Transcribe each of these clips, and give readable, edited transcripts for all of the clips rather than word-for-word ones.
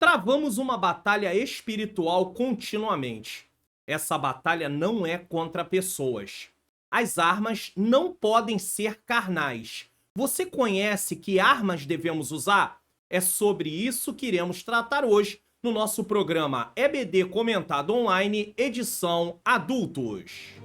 Travamos uma batalha espiritual continuamente. Essa batalha não é contra pessoas. As armas não podem ser carnais. Você conhece que armas devemos usar? É sobre isso que iremos tratar hoje no nosso programa EBD Comentado Online, edição Adultos.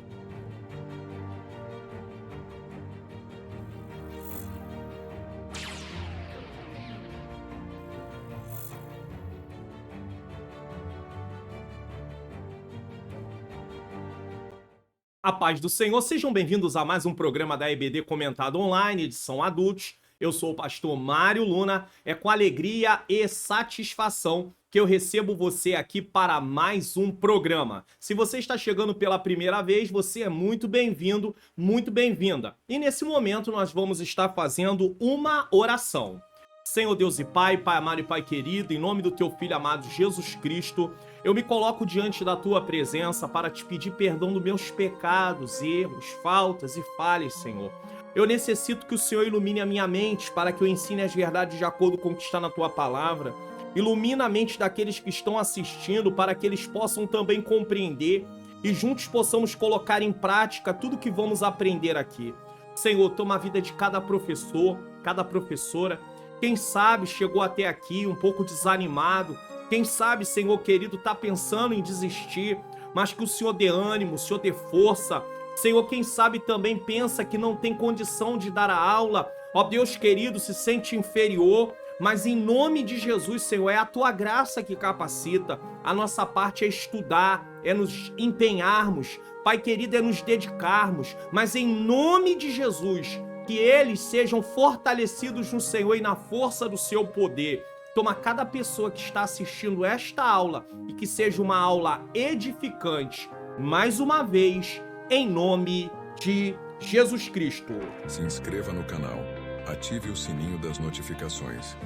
A paz do Senhor, sejam bem-vindos a mais um programa da EBD Comentado Online, edição Adultos. Eu sou o pastor Mário Luna. É com alegria e satisfação que eu recebo você aqui para mais um programa. Se você está chegando pela primeira vez, você é muito bem-vindo, muito bem-vinda. E nesse momento nós vamos estar fazendo uma oração. Senhor Deus e Pai, Pai amado e Pai querido, em nome do Teu Filho amado Jesus Cristo, eu me coloco diante da Tua presença para te pedir perdão dos meus pecados, erros, faltas e falhas, Senhor. Eu necessito que o Senhor ilumine a minha mente para que eu ensine as verdades de acordo com o que está na Tua palavra. Ilumina a mente daqueles que estão assistindo para que eles possam também compreender e juntos possamos colocar em prática tudo que vamos aprender aqui. Senhor, toma a vida de cada professor, cada professora. Quem sabe chegou até aqui um pouco desanimado. Quem sabe, Senhor querido, está pensando em desistir, mas que o Senhor dê ânimo, o Senhor dê força. Senhor, quem sabe também pensa que não tem condição de dar a aula. Ó Deus querido, se sente inferior, mas em nome de Jesus, Senhor, é a Tua graça que capacita. A nossa parte é estudar, é nos empenharmos. Pai querido, é nos dedicarmos, mas em nome de Jesus, que eles sejam fortalecidos no Senhor e na força do Seu poder. Toma cada pessoa que está assistindo esta aula e que seja uma aula edificante, mais uma vez, em nome de Jesus Cristo. Se inscreva no canal, ative o sininho das notificações,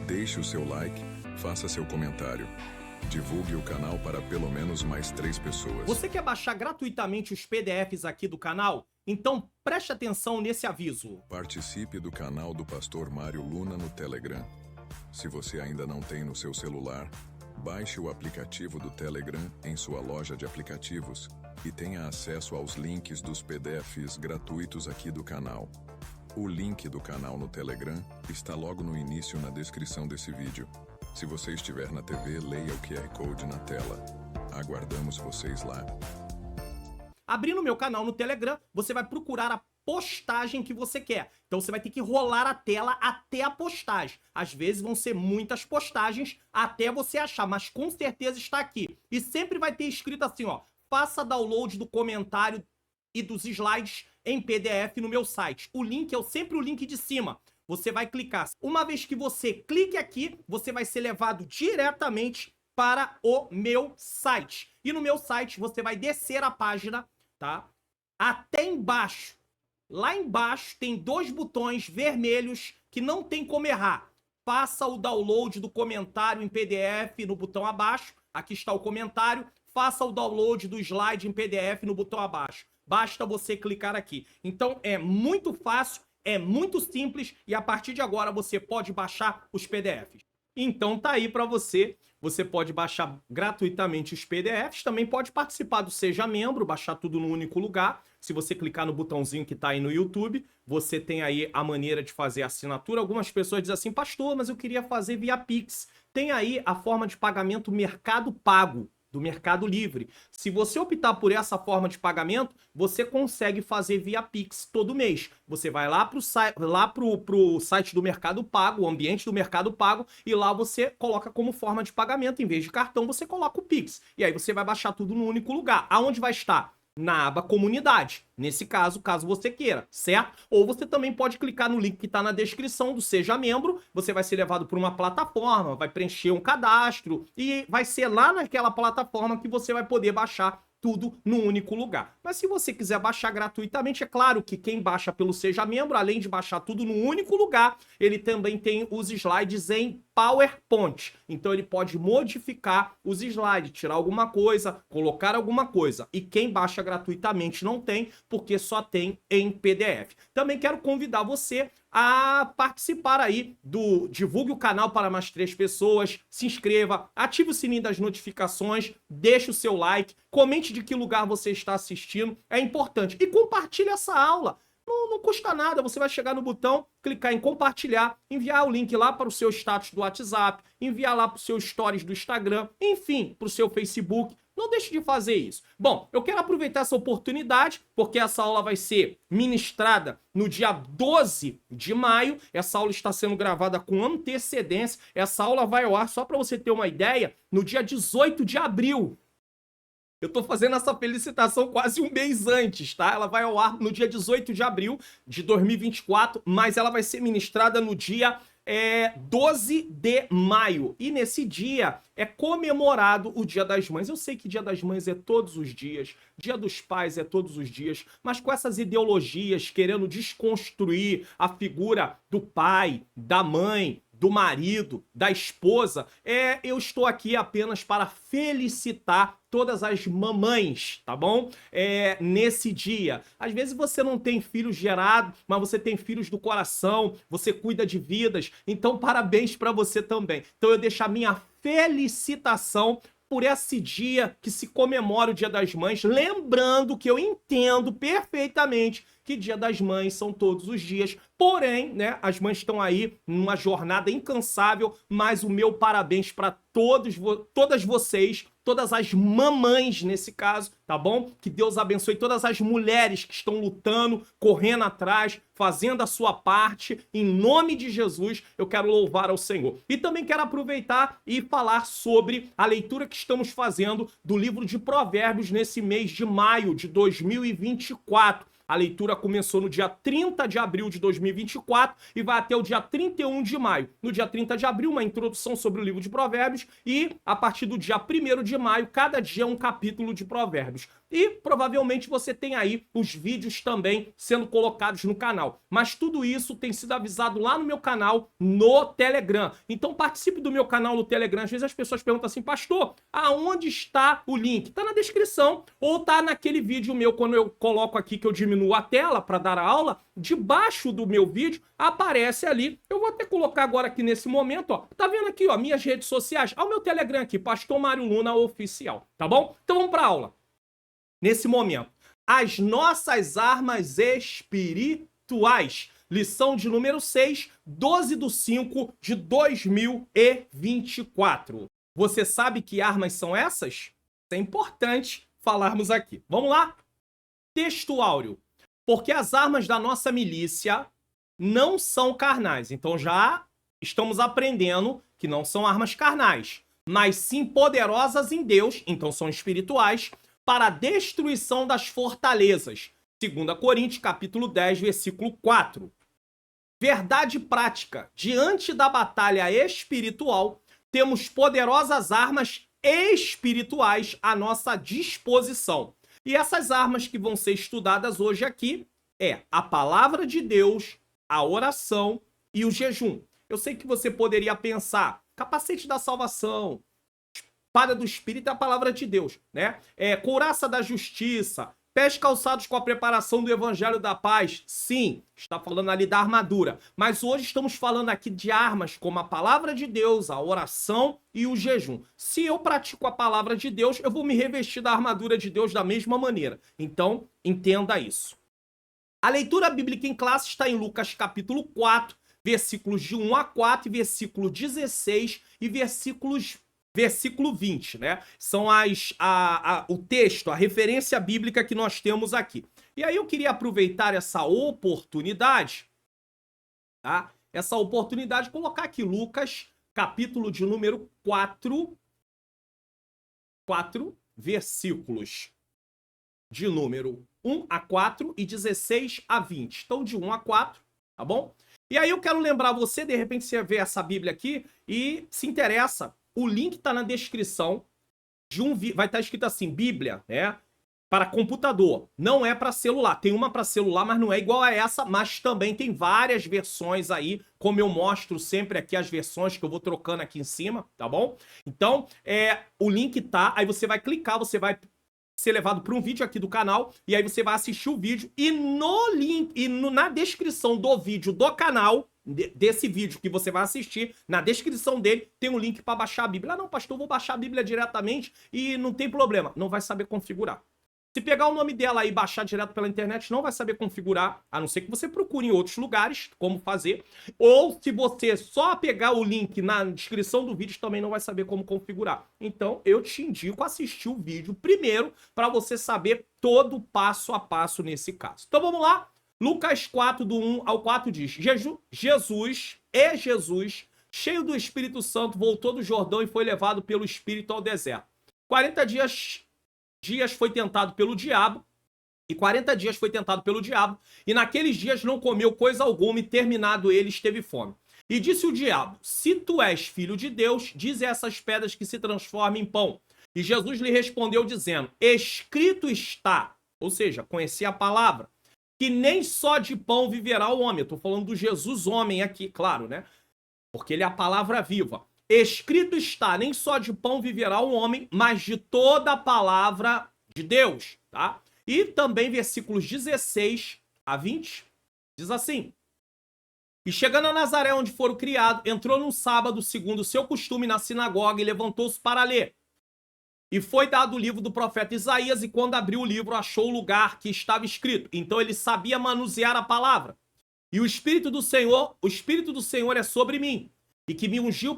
deixe o seu like, faça seu comentário. Divulgue o canal para pelo menos mais 3 pessoas. Você quer baixar gratuitamente os PDFs aqui do canal? Então preste atenção nesse aviso. Participe do canal do Pastor Mário Luna no Telegram. Se você ainda não tem no seu celular, baixe o aplicativo do Telegram em sua loja de aplicativos e tenha acesso aos links dos PDFs gratuitos aqui do canal. O link do canal no Telegram está logo no início na descrição desse vídeo. Se você estiver na TV, leia o QR Code na tela. Aguardamos vocês lá. Abrindo meu canal no Telegram, você vai procurar a postagem que você quer. Então você vai ter que rolar a tela até a postagem. Às vezes vão ser muitas postagens até você achar, mas com certeza está aqui. E sempre vai ter escrito assim, ó: faça download do comentário e dos slides em PDF no meu site. O link é sempre o link de cima. Você vai clicar. Uma vez que você clique aqui, você vai ser levado diretamente para o meu site. E no meu site você vai descer a página, tá? Até embaixo. Lá embaixo tem 2 botões vermelhos que não tem como errar. Faça o download do comentário em PDF no botão abaixo. Aqui está o comentário. Faça o download do slide em PDF no botão abaixo. Basta você clicar aqui. Então é muito fácil, é muito simples e a partir de agora você pode baixar os PDFs. Então tá aí para você. Você pode baixar gratuitamente os PDFs, também pode participar do Seja Membro, baixar tudo no único lugar. Se você clicar no botãozinho que tá aí no YouTube, você tem aí a maneira de fazer a assinatura. Algumas pessoas dizem assim: pastor, mas eu queria fazer via Pix. Tem aí a forma de pagamento Mercado Pago, do Mercado Livre. Se você optar por essa forma de pagamento, você consegue fazer via Pix todo mês. Você vai lá pro site do Mercado Pago, o ambiente do Mercado Pago, e lá você coloca como forma de pagamento. Em vez de cartão, você coloca o Pix. E aí você vai baixar tudo no único lugar. Aonde vai estar? Na aba Comunidade. Nesse caso você queira, certo? Ou você também pode clicar no link que está na descrição do Seja Membro. Você vai ser levado por uma plataforma, vai preencher um cadastro e vai ser lá naquela plataforma que você vai poder baixar tudo num único lugar. Mas se você quiser baixar gratuitamente, é claro que quem baixa pelo Seja Membro, além de baixar tudo num único lugar, ele também tem os slides em PowerPoint. Então ele pode modificar os slides, tirar alguma coisa, colocar alguma coisa. E quem baixa gratuitamente não tem, porque só tem em PDF. Também quero convidar você a participar aí do Divulgue o Canal para mais 3 pessoas, se inscreva, ative o sininho das notificações, deixe o seu like, comente de que lugar você está assistindo, é importante. E compartilhe essa aula. Não custa nada, você vai chegar no botão, clicar em compartilhar, enviar o link lá para o seu status do WhatsApp, enviar lá para os seus stories do Instagram, enfim, para o seu Facebook. Não deixe de fazer isso. Bom, eu quero aproveitar essa oportunidade, porque essa aula vai ser ministrada no dia 12 de maio. Essa aula está sendo gravada com antecedência. Essa aula vai ao ar, só para você ter uma ideia, no dia 18 de abril. Eu tô fazendo essa felicitação quase um mês antes, tá? Ela vai ao ar no dia 18 de abril de 2024, mas ela vai ser ministrada no dia 12 de maio. E nesse dia é comemorado o Dia das Mães. Eu sei que Dia das Mães é todos os dias, Dia dos Pais é todos os dias, mas com essas ideologias querendo desconstruir a figura do pai, da mãe, do marido, da esposa, eu estou aqui apenas para felicitar todas as mamães, tá bom? Nesse dia. Às vezes você não tem filhos gerados, mas você tem filhos do coração, você cuida de vidas, então parabéns para você também. Então eu deixo a minha felicitação por esse dia que se comemora o Dia das Mães, lembrando que eu entendo perfeitamente que Dia das Mães são todos os dias, porém, né, as mães estão aí numa jornada incansável, mas o meu parabéns para todas vocês, todas as mamães nesse caso, tá bom? Que Deus abençoe todas as mulheres que estão lutando, correndo atrás, fazendo a sua parte, em nome de Jesus, eu quero louvar ao Senhor. E também quero aproveitar e falar sobre a leitura que estamos fazendo do livro de Provérbios nesse mês de maio de 2024. A leitura começou no dia 30 de abril de 2024 e vai até o dia 31 de maio. No dia 30 de abril, uma introdução sobre o livro de Provérbios e, a partir do dia 1º de maio, cada dia um capítulo de Provérbios. E, provavelmente, você tem aí os vídeos também sendo colocados no canal. Mas tudo isso tem sido avisado lá no meu canal no Telegram. Então, participe do meu canal no Telegram. Às vezes as pessoas perguntam assim, pastor, aonde está o link? Tá na descrição ou tá naquele vídeo meu, quando eu coloco aqui que eu diminuo a tela para dar a aula, debaixo do meu vídeo aparece ali. Eu vou até colocar agora aqui nesse momento, ó. Tá vendo aqui, ó, minhas redes sociais? Ó, o meu Telegram aqui, Pastor Mário Luna Oficial, tá bom? Então vamos pra aula. Nesse momento, as nossas armas espirituais. Lição de número 6, 12/5 de 2024. Você sabe que armas são essas? É importante falarmos aqui. Vamos lá? Texto áureo. Porque as armas da nossa milícia não são carnais. Então já estamos aprendendo que não são armas carnais, mas sim poderosas em Deus, então são espirituais, para a destruição das fortalezas. 2 Coríntios, capítulo 10, versículo 4. Verdade prática. Diante da batalha espiritual, temos poderosas armas espirituais à nossa disposição. E essas armas que vão ser estudadas hoje aqui é a palavra de Deus, a oração e o jejum. Eu sei que você poderia pensar, capacete da salvação, espada do Espírito é a palavra de Deus, né? Couraça da justiça, pés calçados com a preparação do evangelho da paz. Sim, está falando ali da armadura. Mas hoje estamos falando aqui de armas como a palavra de Deus, a oração e o jejum. Se eu pratico a palavra de Deus, eu vou me revestir da armadura de Deus da mesma maneira. Então, entenda isso. A leitura bíblica em classe está em Lucas capítulo 4, versículos de 1 a 4, versículo 16 e versículo 20, né? São o texto, a referência bíblica que nós temos aqui. E aí eu queria aproveitar essa oportunidade, tá? Essa oportunidade, colocar aqui Lucas, capítulo de número 4, versículos de número 1 a 4 e 16 a 20. Então, de 1 a 4, tá bom? E aí eu quero lembrar você, de repente você vê essa Bíblia aqui e se interessa. O link está na descrição de vai estar escrito assim, Bíblia, né? Para computador. Não é para celular. Tem uma para celular, mas não é igual a essa, mas também tem várias versões aí, como eu mostro sempre aqui as versões que eu vou trocando aqui em cima, tá bom? Então, o link tá, aí você vai clicar, você vai ser levado para um vídeo aqui do canal, e aí você vai assistir o vídeo, e no link, na descrição do vídeo do canal, desse vídeo que você vai assistir, na descrição dele, tem um link para baixar a Bíblia. Ah, não, pastor, eu vou baixar a Bíblia diretamente e não tem problema. Não vai saber configurar. Se pegar o nome dela e baixar direto pela internet, não vai saber configurar, a não ser que você procure em outros lugares como fazer. Ou se você só pegar o link na descrição do vídeo, também não vai saber como configurar. Então, eu te indico assistir o vídeo primeiro para você saber todo o passo a passo nesse caso. Então, vamos lá. Lucas 4, do 1 ao 4 diz: Jesus, cheio do Espírito Santo, voltou do Jordão e foi levado pelo Espírito ao deserto. 40 dias foi tentado pelo diabo, e naqueles dias não comeu coisa alguma, e terminado ele, esteve fome. E disse o diabo: se tu és filho de Deus, dize a essas pedras que se transformem em pão. E Jesus lhe respondeu dizendo: escrito está, ou seja, conhecia a palavra, que nem só de pão viverá o homem. Eu tô falando do Jesus homem aqui, claro, né? Porque ele é a palavra viva. Escrito está, nem só de pão viverá o homem, mas de toda a palavra de Deus, tá? E também versículos 16 a 20, diz assim: e chegando a Nazaré, onde foram criados, entrou num sábado, segundo o seu costume, na sinagoga, e levantou-se para ler. E foi dado o livro do profeta Isaías, e quando abriu o livro, achou o lugar que estava escrito. Então ele sabia manusear a palavra. E o Espírito do Senhor é sobre mim, e que me ungiu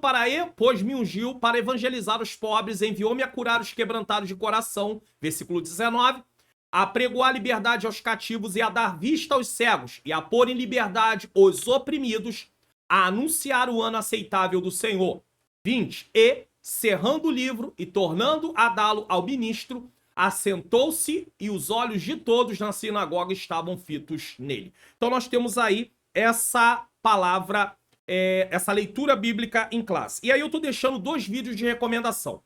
pois me ungiu para evangelizar os pobres, enviou-me a curar os quebrantados de coração, versículo 19, a pregoar liberdade aos cativos e a dar vista aos cegos, e a pôr em liberdade os oprimidos, a anunciar o ano aceitável do Senhor. 20, e cerrando o livro e tornando a dá-lo ao ministro, assentou-se e os olhos de todos na sinagoga estavam fitos nele. Então nós temos aí essa palavra, essa leitura bíblica em classe. E aí eu tô deixando 2 vídeos de recomendação.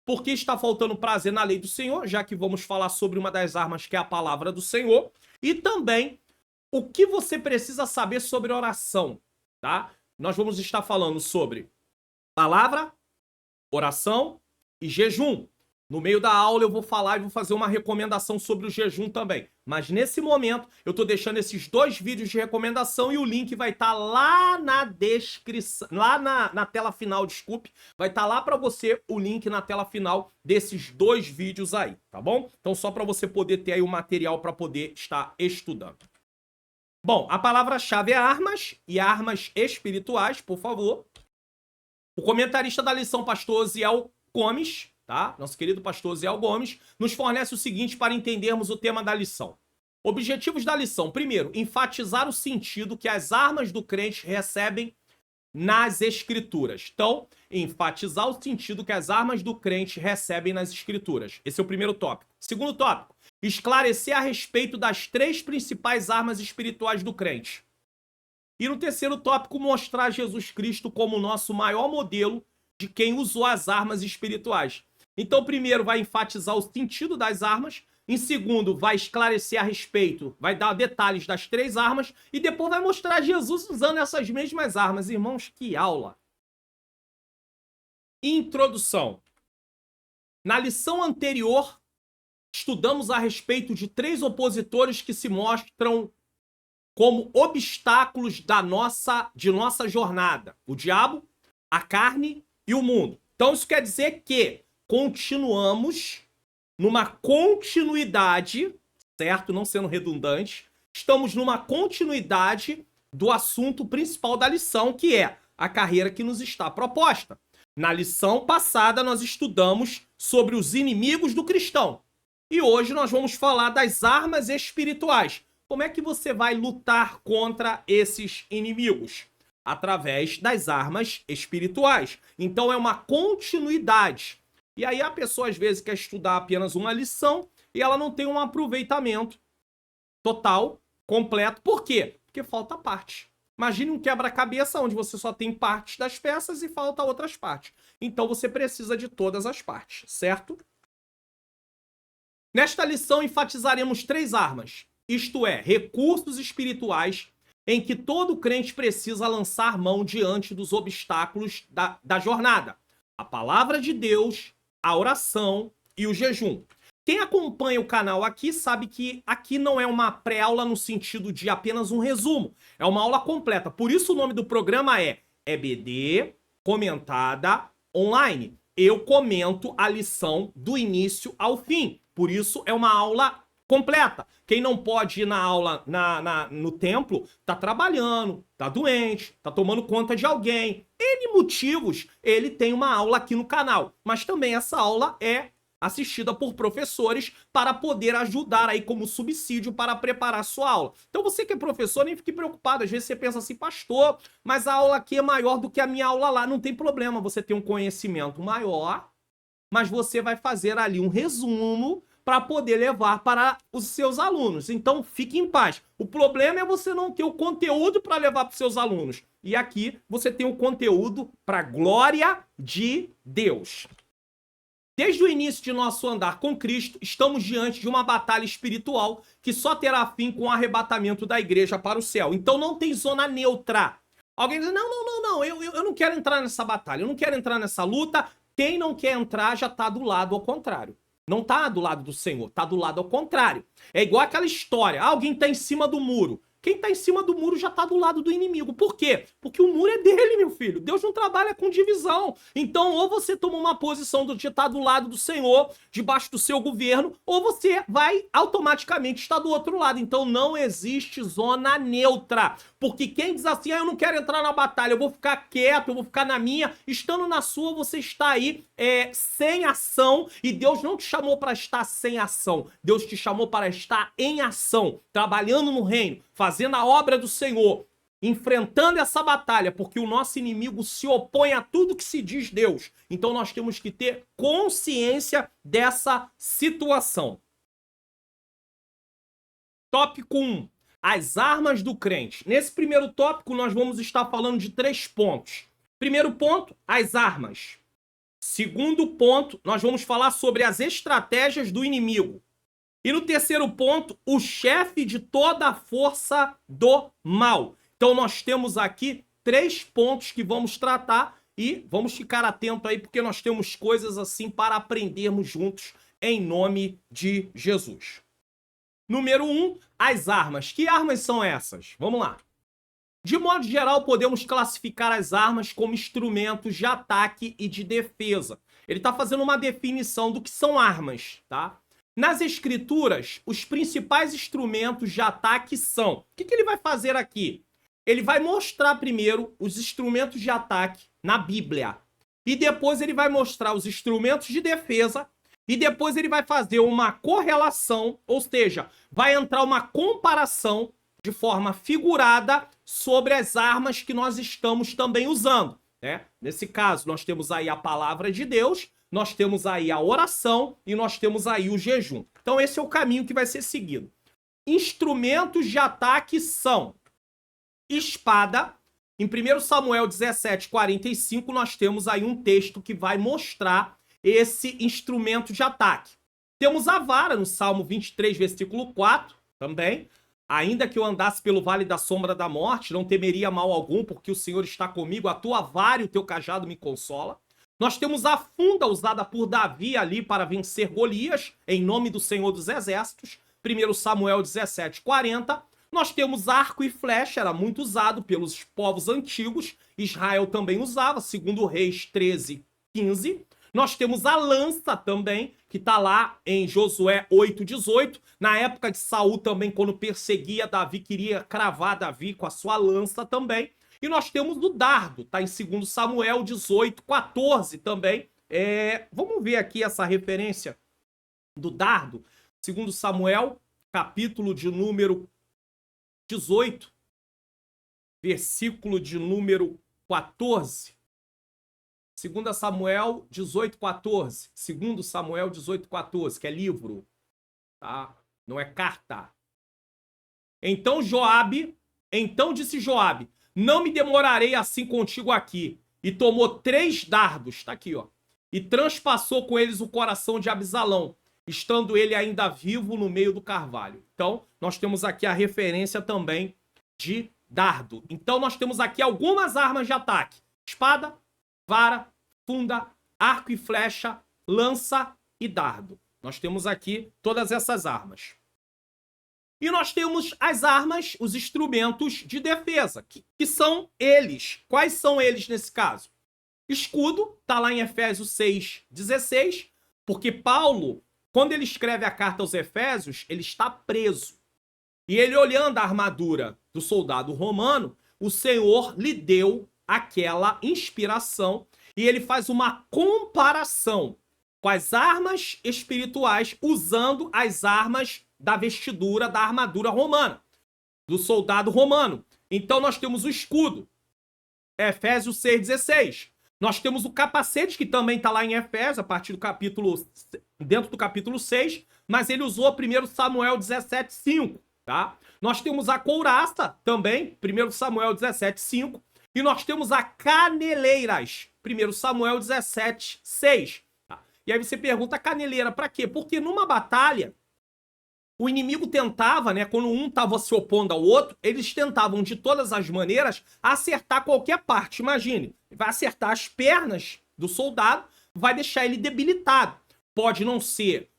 Porque está faltando prazer na lei do Senhor, já que vamos falar sobre uma das armas que é a palavra do Senhor. E também o que você precisa saber sobre oração, tá? Nós vamos estar falando sobre palavra, oração e jejum. No meio da aula eu vou falar e vou fazer uma recomendação sobre o jejum também. Mas nesse momento eu tô deixando esses 2 vídeos de recomendação e o link vai estar lá na descrição, lá na tela final, desculpe. Vai estar lá para você o link na tela final desses 2 vídeos aí, tá bom? Então só para você poder ter aí o material para poder estar estudando. Bom, a palavra-chave é armas e armas espirituais, por favor. O comentarista da lição, pastor Osiel Gomes, tá? Nosso querido pastor Osiel Gomes, nos fornece o seguinte para entendermos o tema da lição. Objetivos da lição. Primeiro, enfatizar o sentido que as armas do crente recebem nas escrituras. Então, enfatizar o sentido que as armas do crente recebem nas escrituras. Esse é o primeiro tópico. Segundo tópico, esclarecer a respeito das 3 principais armas espirituais do crente. E no terceiro tópico, mostrar Jesus Cristo como o nosso maior modelo de quem usou as armas espirituais. Então, primeiro vai enfatizar o sentido das armas, em segundo vai esclarecer a respeito, vai dar detalhes das 3 armas, e depois vai mostrar Jesus usando essas mesmas armas. Irmãos, que aula! Introdução. Na lição anterior, estudamos a respeito de 3 opositores que se mostram como obstáculos de nossa jornada: o diabo, a carne e o mundo. Então isso quer dizer que continuamos numa continuidade, certo? Não sendo redundante, estamos numa continuidade do assunto principal da lição, que é a carreira que nos está proposta. Na lição passada nós estudamos sobre os inimigos do cristão. E hoje nós vamos falar das armas espirituais. Como é que você vai lutar contra esses inimigos? Através das armas espirituais. Então é uma continuidade. E aí a pessoa às vezes quer estudar apenas uma lição e ela não tem um aproveitamento total, completo. Por quê? Porque falta parte. Imagine um quebra-cabeça onde você só tem partes das peças e falta outras partes. Então você precisa de todas as partes, certo? Nesta lição enfatizaremos 3 armas. Isto é, recursos espirituais em que todo crente precisa lançar mão diante dos obstáculos da jornada. A palavra de Deus, a oração e o jejum. Quem acompanha o canal aqui sabe que aqui não é uma pré-aula no sentido de apenas um resumo. É uma aula completa. Por isso o nome do programa é EBD Comentada Online. Eu comento a lição do início ao fim. Por isso é uma aula completa. Quem não pode ir na aula no templo, tá trabalhando, tá doente, tá tomando conta de alguém. N motivos, ele tem uma aula aqui no canal. Mas também essa aula é assistida por professores para poder ajudar aí como subsídio para preparar sua aula. Então você que é professor, nem fique preocupado. Às vezes você pensa assim, pastor, mas a aula aqui é maior do que a minha aula lá. Não tem problema, você tem um conhecimento maior, mas você vai fazer ali um resumo para poder levar para os seus alunos. Então fique em paz. O problema é você não ter o conteúdo para levar para os seus alunos. E aqui você tem o conteúdo para a glória de Deus. Desde o início de nosso andar com Cristo, estamos diante de uma batalha espiritual que só terá fim com o arrebatamento da igreja para o céu. Então não tem zona neutra. Alguém diz, não, eu não quero entrar nessa batalha, eu não quero entrar nessa luta. Quem não quer entrar já está do lado ao contrário. Não está do lado do Senhor, está do lado ao contrário. É igual aquela história, alguém está em cima do muro. Quem está em cima do muro já está do lado do inimigo. Por quê? Porque o muro é dele, meu filho. Deus não trabalha com divisão. Então, ou você toma uma posição de estar do lado do Senhor, debaixo do seu governo, ou você vai automaticamente estar do outro lado. Então, não existe zona neutra. Porque quem diz assim, eu não quero entrar na batalha, eu vou ficar quieto, eu vou ficar na minha, estando na sua, você está aí sem ação, e Deus não te chamou para estar sem ação. Deus te chamou para estar em ação, trabalhando no reino, fazendo a obra do Senhor, enfrentando essa batalha, porque o nosso inimigo se opõe a tudo que se diz Deus. Então nós temos que ter consciência dessa situação. Tópico 1. As armas do crente. Nesse primeiro tópico nós vamos estar falando de 3 pontos. Primeiro ponto, as armas. Segundo ponto, nós vamos falar sobre as estratégias do inimigo. E no terceiro ponto, o chefe de toda a força do mal. Então nós temos aqui 3 pontos que vamos tratar e vamos ficar atento aí porque nós temos coisas assim para aprendermos juntos em nome de Jesus. Número 1, as armas. Que armas são essas? Vamos lá. De modo geral, podemos classificar as armas como instrumentos de ataque e de defesa. Ele está fazendo uma definição do que são armas, tá? Nas escrituras, os principais instrumentos de ataque são... O que ele vai fazer aqui? Ele vai mostrar primeiro os instrumentos de ataque na Bíblia. E depois ele vai mostrar os instrumentos de defesa. E depois ele vai fazer uma correlação, ou seja, vai entrar uma comparação de forma figurada sobre as armas que nós estamos também usando, né? Nesse caso, nós temos aí a palavra de Deus, nós temos aí a oração e nós temos aí o jejum. Então esse é o caminho que vai ser seguido. Instrumentos de ataque são espada. Em 1 Samuel 17:45 nós temos aí um texto que vai mostrar esse instrumento de ataque. Temos a vara no Salmo 23, versículo 4 também. Ainda que eu andasse pelo vale da sombra da morte, não temeria mal algum, porque o Senhor está comigo, a tua vara e o teu cajado me consola. Nós temos a funda usada por Davi ali para vencer Golias, em nome do Senhor dos Exércitos, 1 Samuel 17:40. Nós temos arco e flecha, era muito usado pelos povos antigos, Israel também usava, segundo Reis 13:15. Nós temos a lança também, que está lá em Josué 8:18. Na época de Saul também, quando perseguia Davi, queria cravar Davi com a sua lança também. E nós temos o dardo, está em 2 Samuel 18:14 também. Vamos ver aqui essa referência do dardo. 2 Samuel, capítulo de número 18, versículo de número 14. 2 Samuel 18:14. 2 Samuel 18:14, que é livro, tá? Não é carta. Então disse Joabe, não me demorarei assim contigo aqui. E tomou 3 dardos, tá aqui, ó. E transpassou com eles o coração de Absalão, estando ele ainda vivo no meio do carvalho. Então, nós temos aqui a referência também de dardo. Então, nós temos aqui algumas armas de ataque. Espada, vara, funda, arco e flecha, lança e dardo. Nós temos aqui todas essas armas. E nós temos as armas, os instrumentos de defesa, que são eles. Quais são eles nesse caso? Escudo, está lá em Efésios 6,16, porque Paulo, quando ele escreve a carta aos Efésios, ele está preso. E ele olhando a armadura do soldado romano, o Senhor lhe deu aquela inspiração e ele faz uma comparação com as armas espirituais usando as armas da vestidura, da armadura romana, do soldado romano. Então nós temos o escudo, Efésios 6,16. Nós temos o capacete, que também está lá em Efésios, a partir do capítulo, dentro do capítulo 6, mas ele usou 1 Samuel 17,5, tá? Nós temos a couraça também, 1 Samuel 17,5, e nós temos a caneleiras, 1 Samuel 17,6. Tá? E aí você pergunta, a caneleira para quê? Porque numa batalha, o inimigo tentava, né, quando um estava se opondo ao outro, eles tentavam de todas as maneiras acertar qualquer parte. Imagine, vai acertar as pernas do soldado, vai deixar ele debilitado. Pode não ser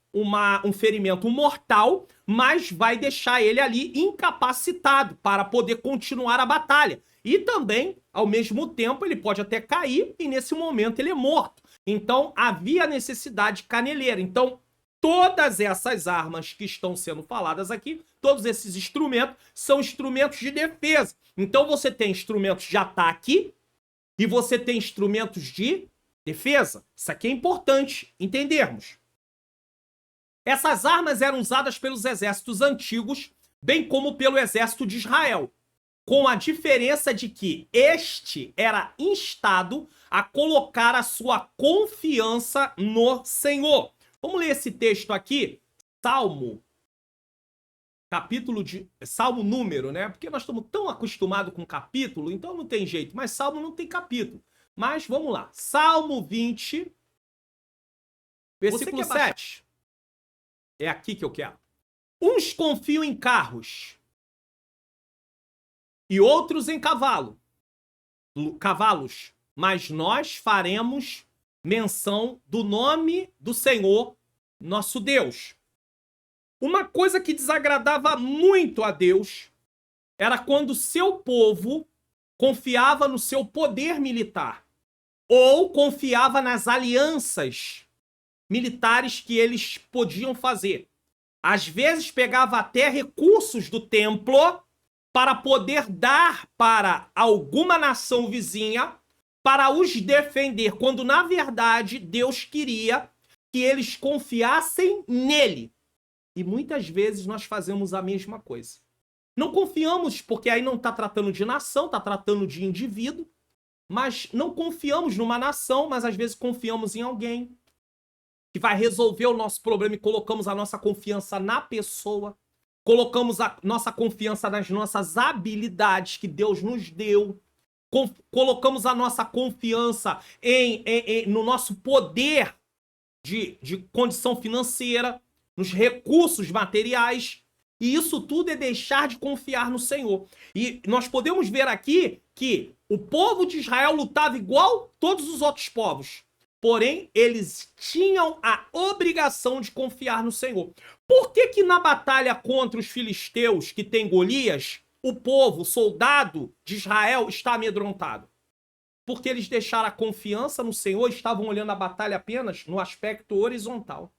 um ferimento mortal, mas vai deixar ele ali incapacitado para poder continuar a batalha. E também, ao mesmo tempo, ele pode até cair e nesse momento ele é morto. Então, havia necessidade de caneleira. Então, todas essas armas que estão sendo faladas aqui, todos esses instrumentos, são instrumentos de defesa. Então você tem instrumentos de ataque e você tem instrumentos de defesa. Isso aqui é importante entendermos. Essas armas eram usadas pelos exércitos antigos, bem como pelo exército de Israel, com a diferença de que este era instado a colocar a sua confiança no Senhor. Vamos ler esse texto aqui, Salmo, Salmo número, né? Porque nós estamos tão acostumados com capítulo, então não tem jeito, mas Salmo não tem capítulo. Mas vamos lá, Salmo 20, versículo 7. É aqui que eu quero. Uns confiam em carros e outros em cavalos, mas nós faremos menção do nome do Senhor, nosso Deus. Uma coisa que desagradava muito a Deus era quando seu povo confiava no seu poder militar ou confiava nas alianças militares que eles podiam fazer. Às vezes pegava até recursos do templo para poder dar para alguma nação vizinha para os defender, quando na verdade Deus queria que eles confiassem nele. E muitas vezes nós fazemos a mesma coisa. Não confiamos, porque aí não está tratando de nação, está tratando de indivíduo, mas não confiamos numa nação, mas às vezes confiamos em alguém que vai resolver o nosso problema e colocamos a nossa confiança na pessoa, colocamos a nossa confiança nas nossas habilidades que Deus nos deu, colocamos a nossa confiança no nosso poder de condição financeira, nos recursos materiais, e isso tudo é deixar de confiar no Senhor. E nós podemos ver aqui que o povo de Israel lutava igual todos os outros povos, porém eles tinham a obrigação de confiar no Senhor. Por que na batalha contra os filisteus, que tem Golias, o povo, o soldado de Israel está amedrontado? Porque eles deixaram a confiança no Senhor e estavam olhando a batalha apenas no aspecto horizontal.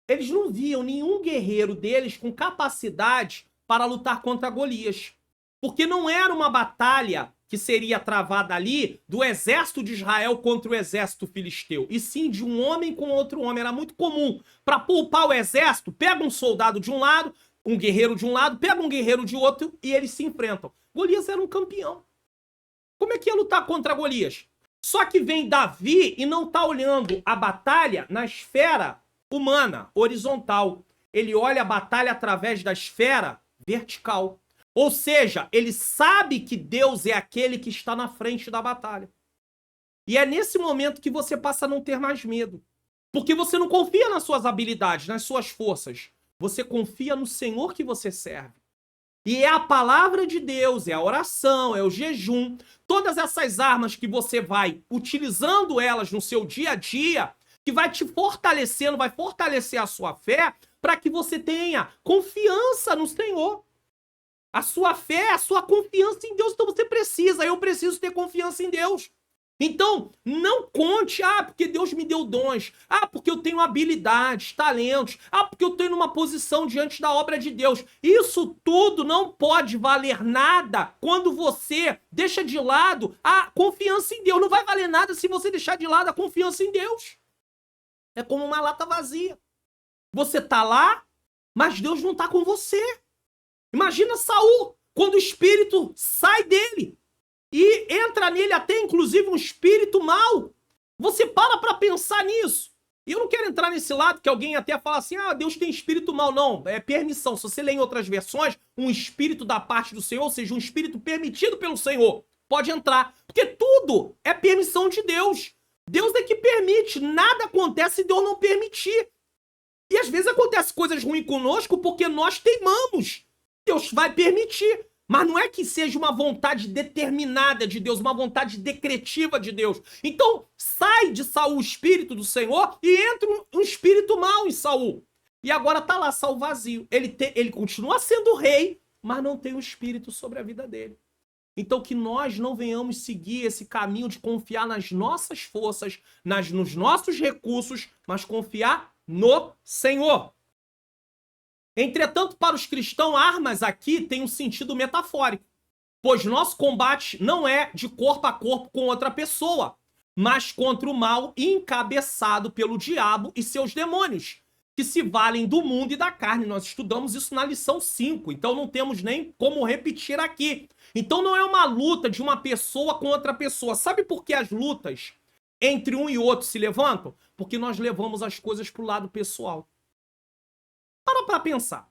Eles não viam nenhum guerreiro deles com capacidade para lutar contra Golias. Porque não era uma batalha que seria travada ali do exército de Israel contra o exército filisteu, e sim de um homem com outro homem. Era muito comum. Para poupar o exército, pega um soldado de um lado, um guerreiro de um lado, pega um guerreiro de outro e eles se enfrentam. Golias era um campeão. Como é que ia lutar contra Golias? Só que vem Davi e não está olhando a batalha na esfera humana, horizontal. Ele olha a batalha através da esfera vertical. Ou seja, ele sabe que Deus é aquele que está na frente da batalha. E é nesse momento que você passa a não ter mais medo. Porque você não confia nas suas habilidades, nas suas forças. Você confia no Senhor que você serve. E é a palavra de Deus, é a oração, é o jejum. Todas essas armas que você vai utilizando elas no seu dia a dia, que vai te fortalecendo, vai fortalecer a sua fé para que você tenha confiança no Senhor. A sua fé, a sua confiança em Deus. Então você precisa, eu preciso ter confiança em Deus. Então, não conte, porque Deus me deu dons, porque eu tenho habilidades, talentos, porque eu estou numa posição diante da obra de Deus. Isso tudo não pode valer nada quando você deixa de lado a confiança em Deus. Não vai valer nada se você deixar de lado a confiança em Deus. É como uma lata vazia. Você tá lá, mas Deus não tá com você. Imagina Saul, quando o espírito sai dele. E entra nele até, inclusive, um espírito mau. Você para pensar nisso. E eu não quero entrar nesse lado que alguém até fala assim, Deus tem espírito mau. Não, é permissão. Se você lê em outras versões, um espírito da parte do Senhor, ou seja, um espírito permitido pelo Senhor, pode entrar. Porque tudo é permissão de Deus. Deus é que permite. Nada acontece se Deus não permitir. E às vezes acontece coisas ruins conosco porque nós teimamos. Deus vai permitir. Mas não é que seja uma vontade determinada de Deus, uma vontade decretiva de Deus. Então, sai de Saul o espírito do Senhor e entra um espírito mau em Saul. E agora tá lá Saul vazio. Ele continua sendo rei, mas não tem o espírito sobre a vida dele. Então, que nós não venhamos seguir esse caminho de confiar nas nossas forças, nos nossos recursos, mas confiar no Senhor. Entretanto, para os cristãos, armas aqui têm um sentido metafórico, pois nosso combate não é de corpo a corpo com outra pessoa, mas contra o mal encabeçado pelo diabo e seus demônios, que se valem do mundo e da carne. Nós estudamos isso na lição 5, então não temos nem como repetir aqui. Então não é uma luta de uma pessoa com outra pessoa. Sabe por que as lutas entre um e outro se levantam? Porque nós levamos as coisas para o lado pessoal. Para pensar.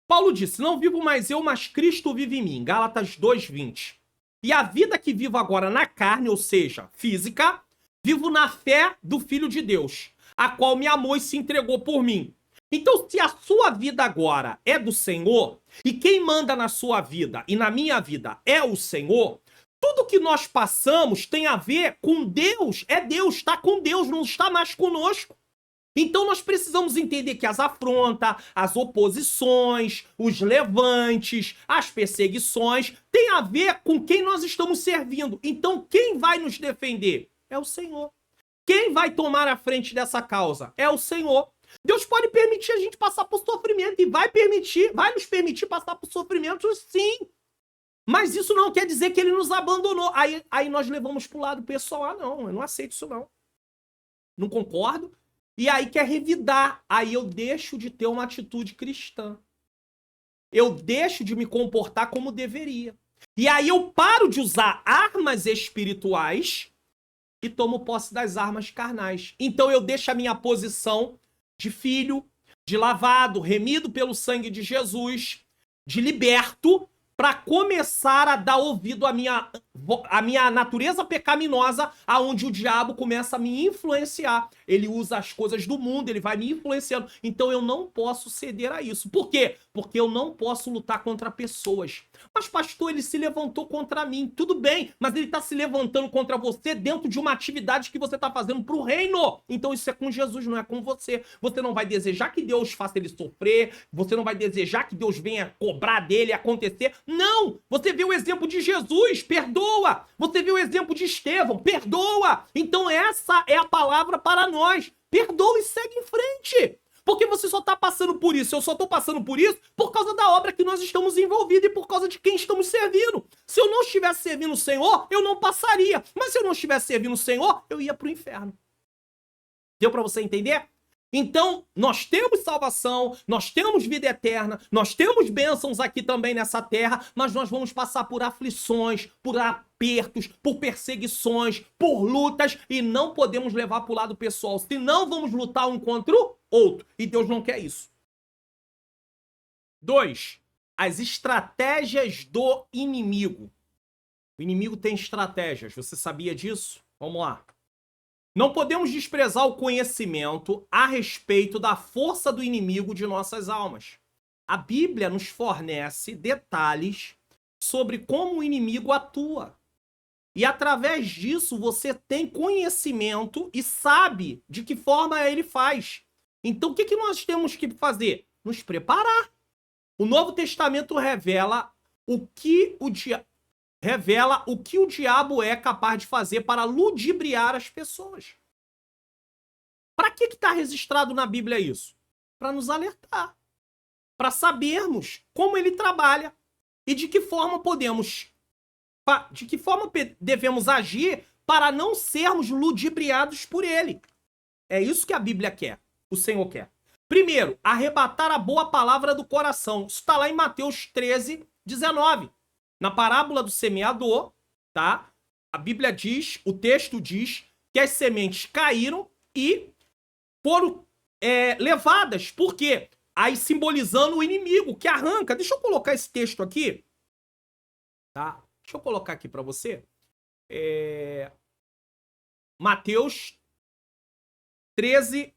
Paulo disse, não vivo mais eu, mas Cristo vive em mim. Gálatas 2:20. E a vida que vivo agora na carne, ou seja, física, vivo na fé do Filho de Deus, a qual me amou e se entregou por mim. Então, se a sua vida agora é do Senhor, e quem manda na sua vida e na minha vida é o Senhor, tudo que nós passamos tem a ver com Deus. É Deus, está com Deus, não está mais conosco. Então nós precisamos entender que as afrontas, as oposições, os levantes, as perseguições, tem a ver com quem nós estamos servindo. Então quem vai nos defender? É o Senhor. Quem vai tomar a frente dessa causa? É o Senhor. Deus pode permitir a gente passar por sofrimento e vai nos permitir passar por sofrimento, sim. Mas isso não quer dizer que ele nos abandonou. Aí nós levamos para o lado pessoal. Não, eu não aceito isso não. Não concordo. E aí quer revidar. Aí eu deixo de ter uma atitude cristã. Eu deixo de me comportar como deveria. E aí eu paro de usar armas espirituais e tomo posse das armas carnais. Então eu deixo a minha posição de filho, de lavado, remido pelo sangue de Jesus, de liberto, para começar a dar ouvido à minha natureza pecaminosa, aonde o diabo começa a me influenciar. Ele usa as coisas do mundo, ele vai me influenciando. Então eu não posso ceder a isso. Por quê? Porque eu não posso lutar contra pessoas. Mas pastor, ele se levantou contra mim. Tudo bem, mas ele está se levantando contra você dentro de uma atividade que você está fazendo para o reino. Então isso é com Jesus, não é com você. Você não vai desejar que Deus faça ele sofrer, você não vai desejar que Deus venha cobrar dele, acontecer. Não! Você vê o exemplo de Jesus, perdoa! Você vê o exemplo de Estevão, perdoa! Então essa é a palavra para nós. Perdoa e segue em frente. Porque você só está passando por isso, eu só estou passando por isso por causa da obra que nós estamos envolvidos e por causa de quem estamos servindo. Se eu não estivesse servindo o Senhor, eu não passaria. Mas se eu não estivesse servindo o Senhor, eu ia para o inferno. Deu para você entender? Então, nós temos salvação, nós temos vida eterna, nós temos bênçãos aqui também nessa terra, mas nós vamos passar por aflições, por apertos, por perseguições, por lutas, e não podemos levar para o lado pessoal, senão vamos lutar um contra o outro, e Deus não quer isso. 2. As estratégias do inimigo. O inimigo tem estratégias, você sabia disso? Vamos lá. Não podemos desprezar o conhecimento a respeito da força do inimigo de nossas almas. A Bíblia nos fornece detalhes sobre como o inimigo atua. E através disso você tem conhecimento e sabe de que forma ele faz. Então o que nós temos que fazer? Nos preparar. O Novo Testamento revela o que o diabo é capaz de fazer para ludibriar as pessoas. Para que está registrado na Bíblia isso? Para nos alertar. Para sabermos como ele trabalha e de que forma devemos agir para não sermos ludibriados por ele. É isso que a Bíblia quer, o Senhor quer. Primeiro, arrebatar a boa palavra do coração. Isso está lá em Mateus 13, 19. Na parábola do semeador, tá? A Bíblia diz, o texto diz que as sementes caíram e foram levadas. Por quê? Aí simbolizando o inimigo que arranca. Deixa eu colocar esse texto aqui. Tá? Deixa eu colocar aqui para você. Mateus 13,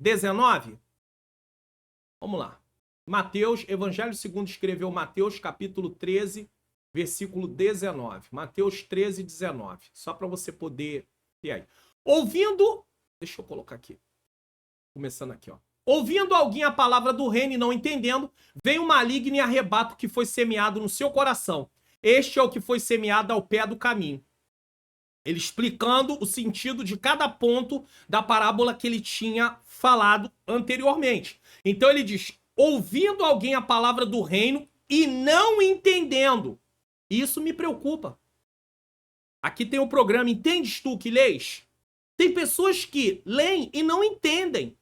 19. Vamos lá. Mateus, Evangelho segundo escreveu Mateus, capítulo 13, versículo 19. Mateus 13, 19. Só para você poder ter aí. Ouvindo... Deixa eu colocar aqui. Começando aqui, ó. Ouvindo alguém a palavra do reino e não entendendo, vem o maligno e arrebata o que foi semeado no seu coração. Este é o que foi semeado ao pé do caminho. Ele explicando o sentido de cada ponto da parábola que ele tinha falado anteriormente. Então ele diz, ouvindo alguém a palavra do reino e não entendendo. Isso me preocupa. Aqui tem o programa Entendes Tu que lês? Tem pessoas que leem e não entendem.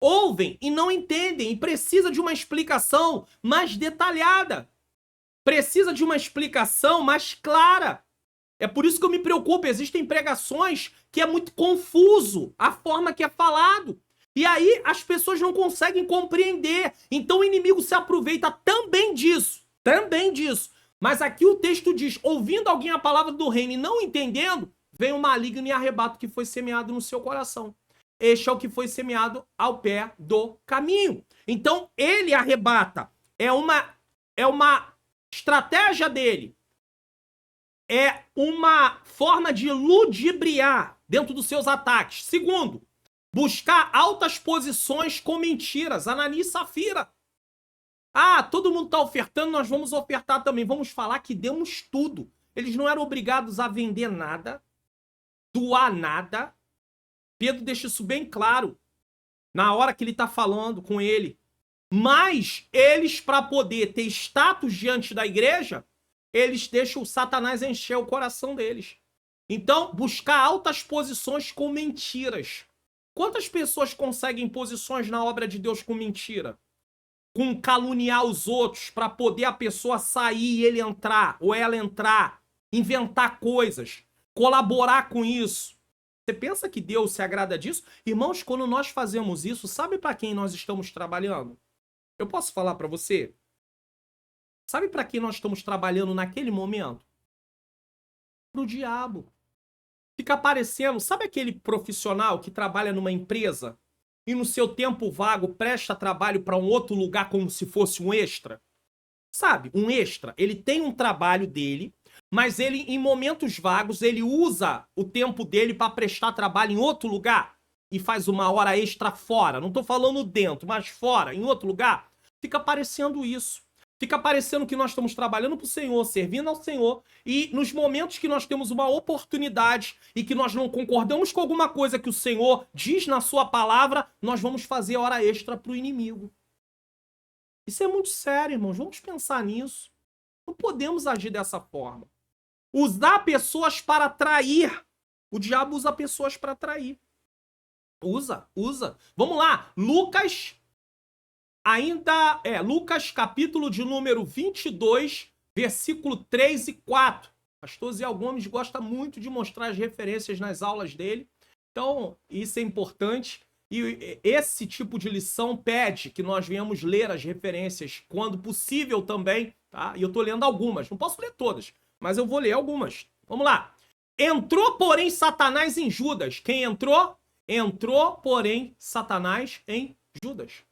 Ouvem e não entendem. E precisa de uma explicação mais detalhada. Precisa de uma explicação mais clara. É por isso que eu me preocupo. Existem pregações que é muito confuso a forma que é falado. E aí as pessoas não conseguem compreender. Então o inimigo se aproveita também disso. Também disso. Mas aqui o texto diz, ouvindo alguém a palavra do reino e não entendendo, vem o maligno e arrebata o que foi semeado no seu coração. Este é o que foi semeado ao pé do caminho. Então ele arrebata. É uma estratégia dele. É uma forma de ludibriar dentro dos seus ataques. Segundo, buscar altas posições com mentiras. Ananias e Safira. Ah, todo mundo está ofertando, nós vamos ofertar também. Vamos falar que demos tudo. Eles não eram obrigados a vender nada, doar nada. Pedro deixa isso bem claro na hora que ele está falando com ele. Mas eles, para poder ter status diante da igreja, eles deixam o Satanás encher o coração deles. Então, buscar altas posições com mentiras. Quantas pessoas conseguem posições na obra de Deus com mentira? Com caluniar os outros para poder a pessoa sair e ele entrar, ou ela entrar, inventar coisas, colaborar com isso. Você pensa que Deus se agrada disso? Irmãos, quando nós fazemos isso, sabe para quem nós estamos trabalhando? Eu posso falar para você? Sabe para quem nós estamos trabalhando naquele momento? Para o diabo. Fica aparecendo, sabe aquele profissional que trabalha numa empresa e no seu tempo vago presta trabalho para um outro lugar como se fosse um extra? Sabe, um extra. Ele tem um trabalho dele, mas ele, em momentos vagos, ele usa o tempo dele para prestar trabalho em outro lugar e faz uma hora extra fora. Não estou falando dentro, mas fora, em outro lugar. Fica aparecendo isso. Fica parecendo que nós estamos trabalhando para o Senhor, servindo ao Senhor, e nos momentos que nós temos uma oportunidade e que nós não concordamos com alguma coisa que o Senhor diz na sua palavra, nós vamos fazer hora extra para o inimigo. Isso é muito sério, irmãos. Vamos pensar nisso. Não podemos agir dessa forma. Usar pessoas para trair. O diabo usa pessoas para trair. Usa. Vamos lá. Lucas capítulo de número 22, versículo 3 e 4. Pastor Zé Gomes gosta muito de mostrar as referências nas aulas dele. Então, isso é importante. E esse tipo de lição pede que nós venhamos ler as referências quando possível também, tá? E eu tô lendo algumas, não posso ler todas, mas eu vou ler algumas. Vamos lá. Entrou, porém, Satanás em Judas. Quem entrou? Entrou, porém, Satanás em Judas.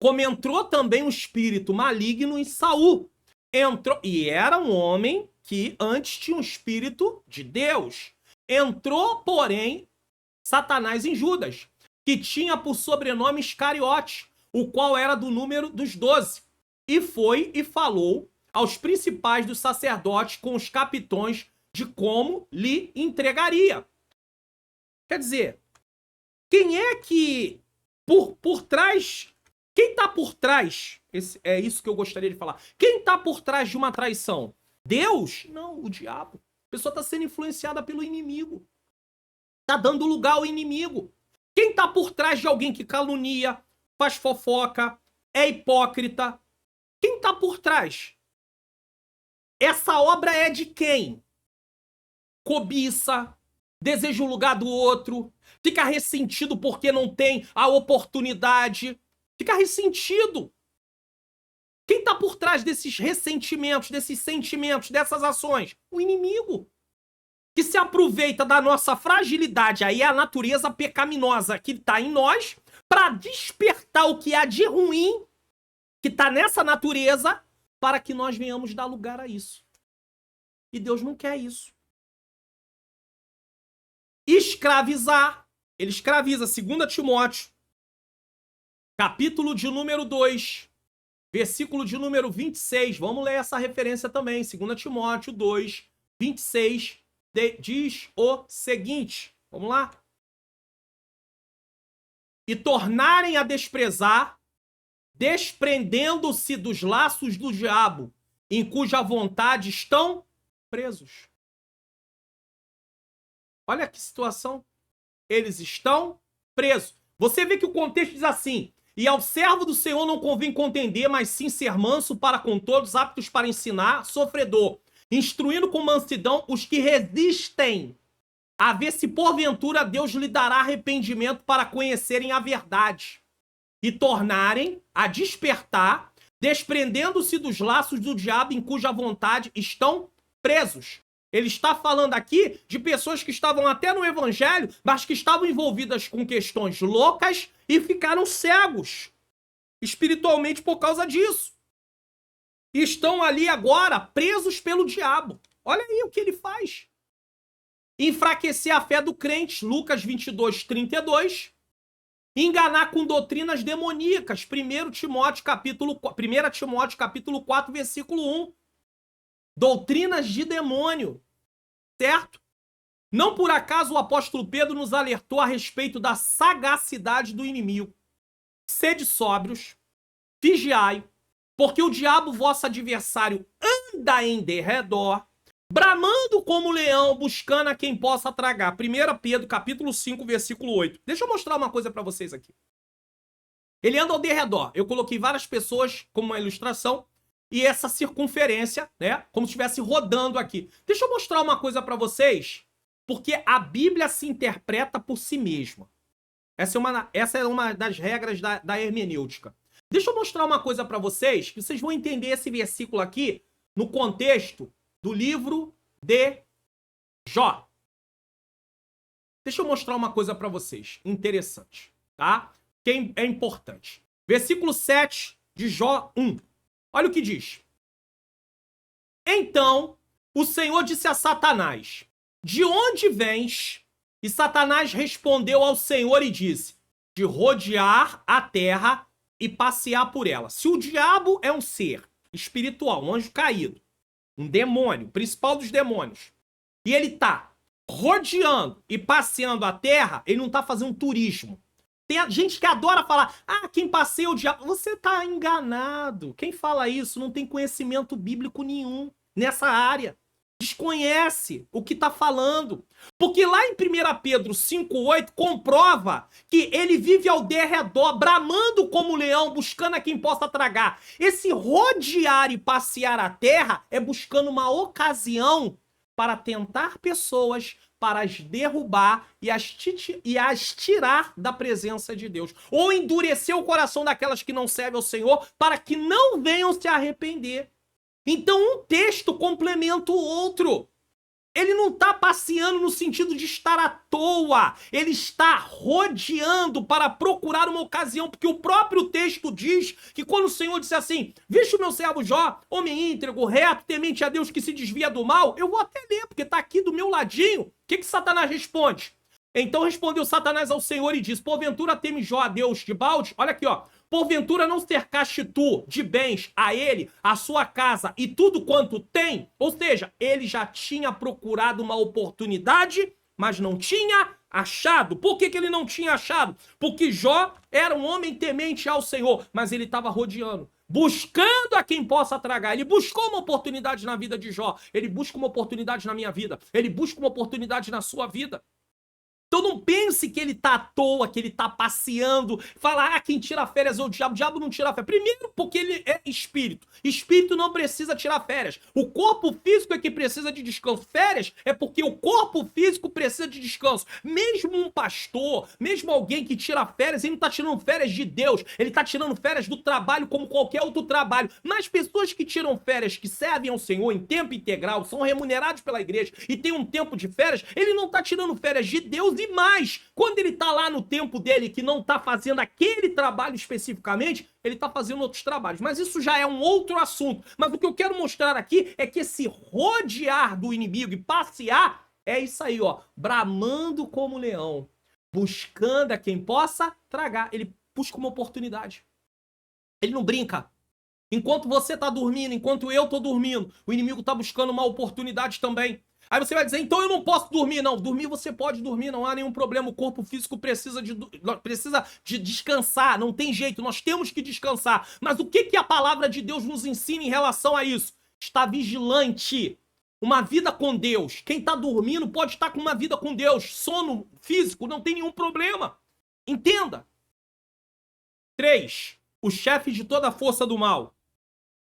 Como entrou também um espírito maligno em Saul. entrou, e era um homem que antes tinha um espírito de Deus. Entrou, porém, Satanás em Judas, que tinha por sobrenome Iscariote, o qual era do número dos 12. E foi e falou aos principais dos sacerdotes com os capitões de como lhe entregaria. Quer dizer, quem é que por trás... Quem está por trás? É isso que eu gostaria de falar. Quem está por trás de uma traição? Deus? Não, o diabo. A pessoa está sendo influenciada pelo inimigo. Está dando lugar ao inimigo. Quem está por trás de alguém que calunia, faz fofoca, é hipócrita? Quem está por trás? Essa obra é de quem? Cobiça, deseja o lugar do outro, fica ressentido porque não tem a oportunidade, fica ressentido. Quem está por trás desses ressentimentos, desses sentimentos, dessas ações? O inimigo. Que se aproveita da nossa fragilidade, aí é a natureza pecaminosa que está em nós, para despertar o que há de ruim, que está nessa natureza, para que nós venhamos dar lugar a isso. E Deus não quer isso. Escravizar. Ele escraviza. 2 Timóteo, capítulo de número 2, versículo de número 26. Vamos ler essa referência também. 2 Timóteo 2, 26, diz o seguinte. Vamos lá. E tornarem a desprezar, desprendendo-se dos laços do diabo, em cuja vontade estão presos. Olha que situação. Eles estão presos. Você vê que o contexto diz assim: e ao servo do Senhor não convém contender, mas sim ser manso para com todos, aptos para ensinar, sofredor, instruindo com mansidão os que resistem, a ver se porventura Deus lhe dará arrependimento para conhecerem a verdade e tornarem a despertar, desprendendo-se dos laços do diabo em cuja vontade estão presos. Ele está falando aqui de pessoas que estavam até no evangelho, mas que estavam envolvidas com questões loucas e ficaram cegos espiritualmente por causa disso. E estão ali agora presos pelo diabo. Olha aí o que ele faz. Enfraquecer a fé do crente, Lucas 22, 32. Enganar com doutrinas demoníacas, 1 Timóteo capítulo 4, versículo 1. Doutrinas de demônio, certo? Não por acaso o apóstolo Pedro nos alertou a respeito da sagacidade do inimigo. Sede sóbrios, vigiai, porque o diabo, vosso adversário, anda em derredor, bramando como leão, buscando a quem possa tragar. 1 Pedro, capítulo 5, versículo 8. Deixa eu mostrar uma coisa para vocês aqui. Ele anda ao derredor. Eu coloquei várias pessoas como uma ilustração e essa circunferência, né, como se estivesse rodando aqui. Deixa eu mostrar uma coisa para vocês, porque a Bíblia se interpreta por si mesma. Essa é uma das regras da hermenêutica. Deixa eu mostrar uma coisa para vocês, que vocês vão entender esse versículo aqui no contexto do livro de Jó. Deixa eu mostrar uma coisa para vocês, interessante, tá? Que é importante. Versículo 7 de Jó 1. Olha o que diz. Então, o Senhor disse a Satanás: de onde vens? E Satanás respondeu ao Senhor e disse: de rodear a terra e passear por ela. Se o diabo é um ser espiritual, um anjo caído, um demônio, principal dos demônios, e ele tá rodeando e passeando a terra, ele não tá fazendo turismo. Tem gente que adora falar: ah, quem passeia o diabo. Você tá enganado. Quem fala isso não tem conhecimento bíblico nenhum nessa área. Desconhece o que tá falando. Porque lá em 1 Pedro 5,8 comprova que ele vive ao derredor, bramando como leão, buscando a quem possa tragar. Esse rodear e passear a terra é buscando uma ocasião para tentar pessoas, para as derrubar e as tirar da presença de Deus. Ou endurecer o coração daquelas que não servem ao Senhor, para que não venham se arrepender. Então um texto complementa o outro. Ele não está passeando no sentido de estar à toa. Ele está rodeando para procurar uma ocasião, porque o próprio texto diz que quando o Senhor disse assim, viste o meu servo Jó, homem íntegro, reto, temente a Deus, que se desvia do mal, eu vou até ler, porque está aqui do meu ladinho. O que Satanás responde? Então respondeu Satanás ao Senhor e disse, porventura teme Jó a Deus de balde? Olha aqui, ó. Porventura não cercaste tu de bens a ele, a sua casa e tudo quanto tem? Ou seja, ele já tinha procurado uma oportunidade, mas não tinha achado. Por que ele não tinha achado? Porque Jó era um homem temente ao Senhor, mas ele estava rodeando, buscando a quem possa tragar. Ele buscou uma oportunidade na vida de Jó, ele busca uma oportunidade na minha vida, ele busca uma oportunidade na sua vida. Então não pense que ele tá à toa, que ele tá passeando, fala, quem tira férias é o diabo não tira férias. Primeiro porque ele é espírito. Espírito não precisa tirar férias. O corpo físico é que precisa de descanso. Férias é porque o corpo físico precisa de descanso. Mesmo um pastor, mesmo alguém que tira férias, ele não tá tirando férias de Deus, ele tá tirando férias do trabalho como qualquer outro trabalho. Mas pessoas que tiram férias, que servem ao Senhor em tempo integral, são remunerados pela igreja e tem um tempo de férias, ele não tá tirando férias de Deus. E mais, quando ele tá lá no tempo dele, que não tá fazendo aquele trabalho especificamente, ele tá fazendo outros trabalhos. Mas isso já é um outro assunto. Mas o que eu quero mostrar aqui é que esse rodear do inimigo e passear é isso aí, ó. Bramando como leão, buscando a quem possa tragar. Ele busca uma oportunidade. Ele não brinca. Enquanto você tá dormindo, enquanto eu tô dormindo, o inimigo tá buscando uma oportunidade também. Aí você vai dizer, então eu não posso dormir. Não, dormir você pode dormir, não há nenhum problema. O corpo físico precisa de descansar, não tem jeito, nós temos que descansar. Mas o que a palavra de Deus nos ensina em relação a isso? Estar vigilante, uma vida com Deus. Quem está dormindo pode estar com uma vida com Deus. Sono físico não tem nenhum problema. Entenda. 3. O chefe de toda a força do mal.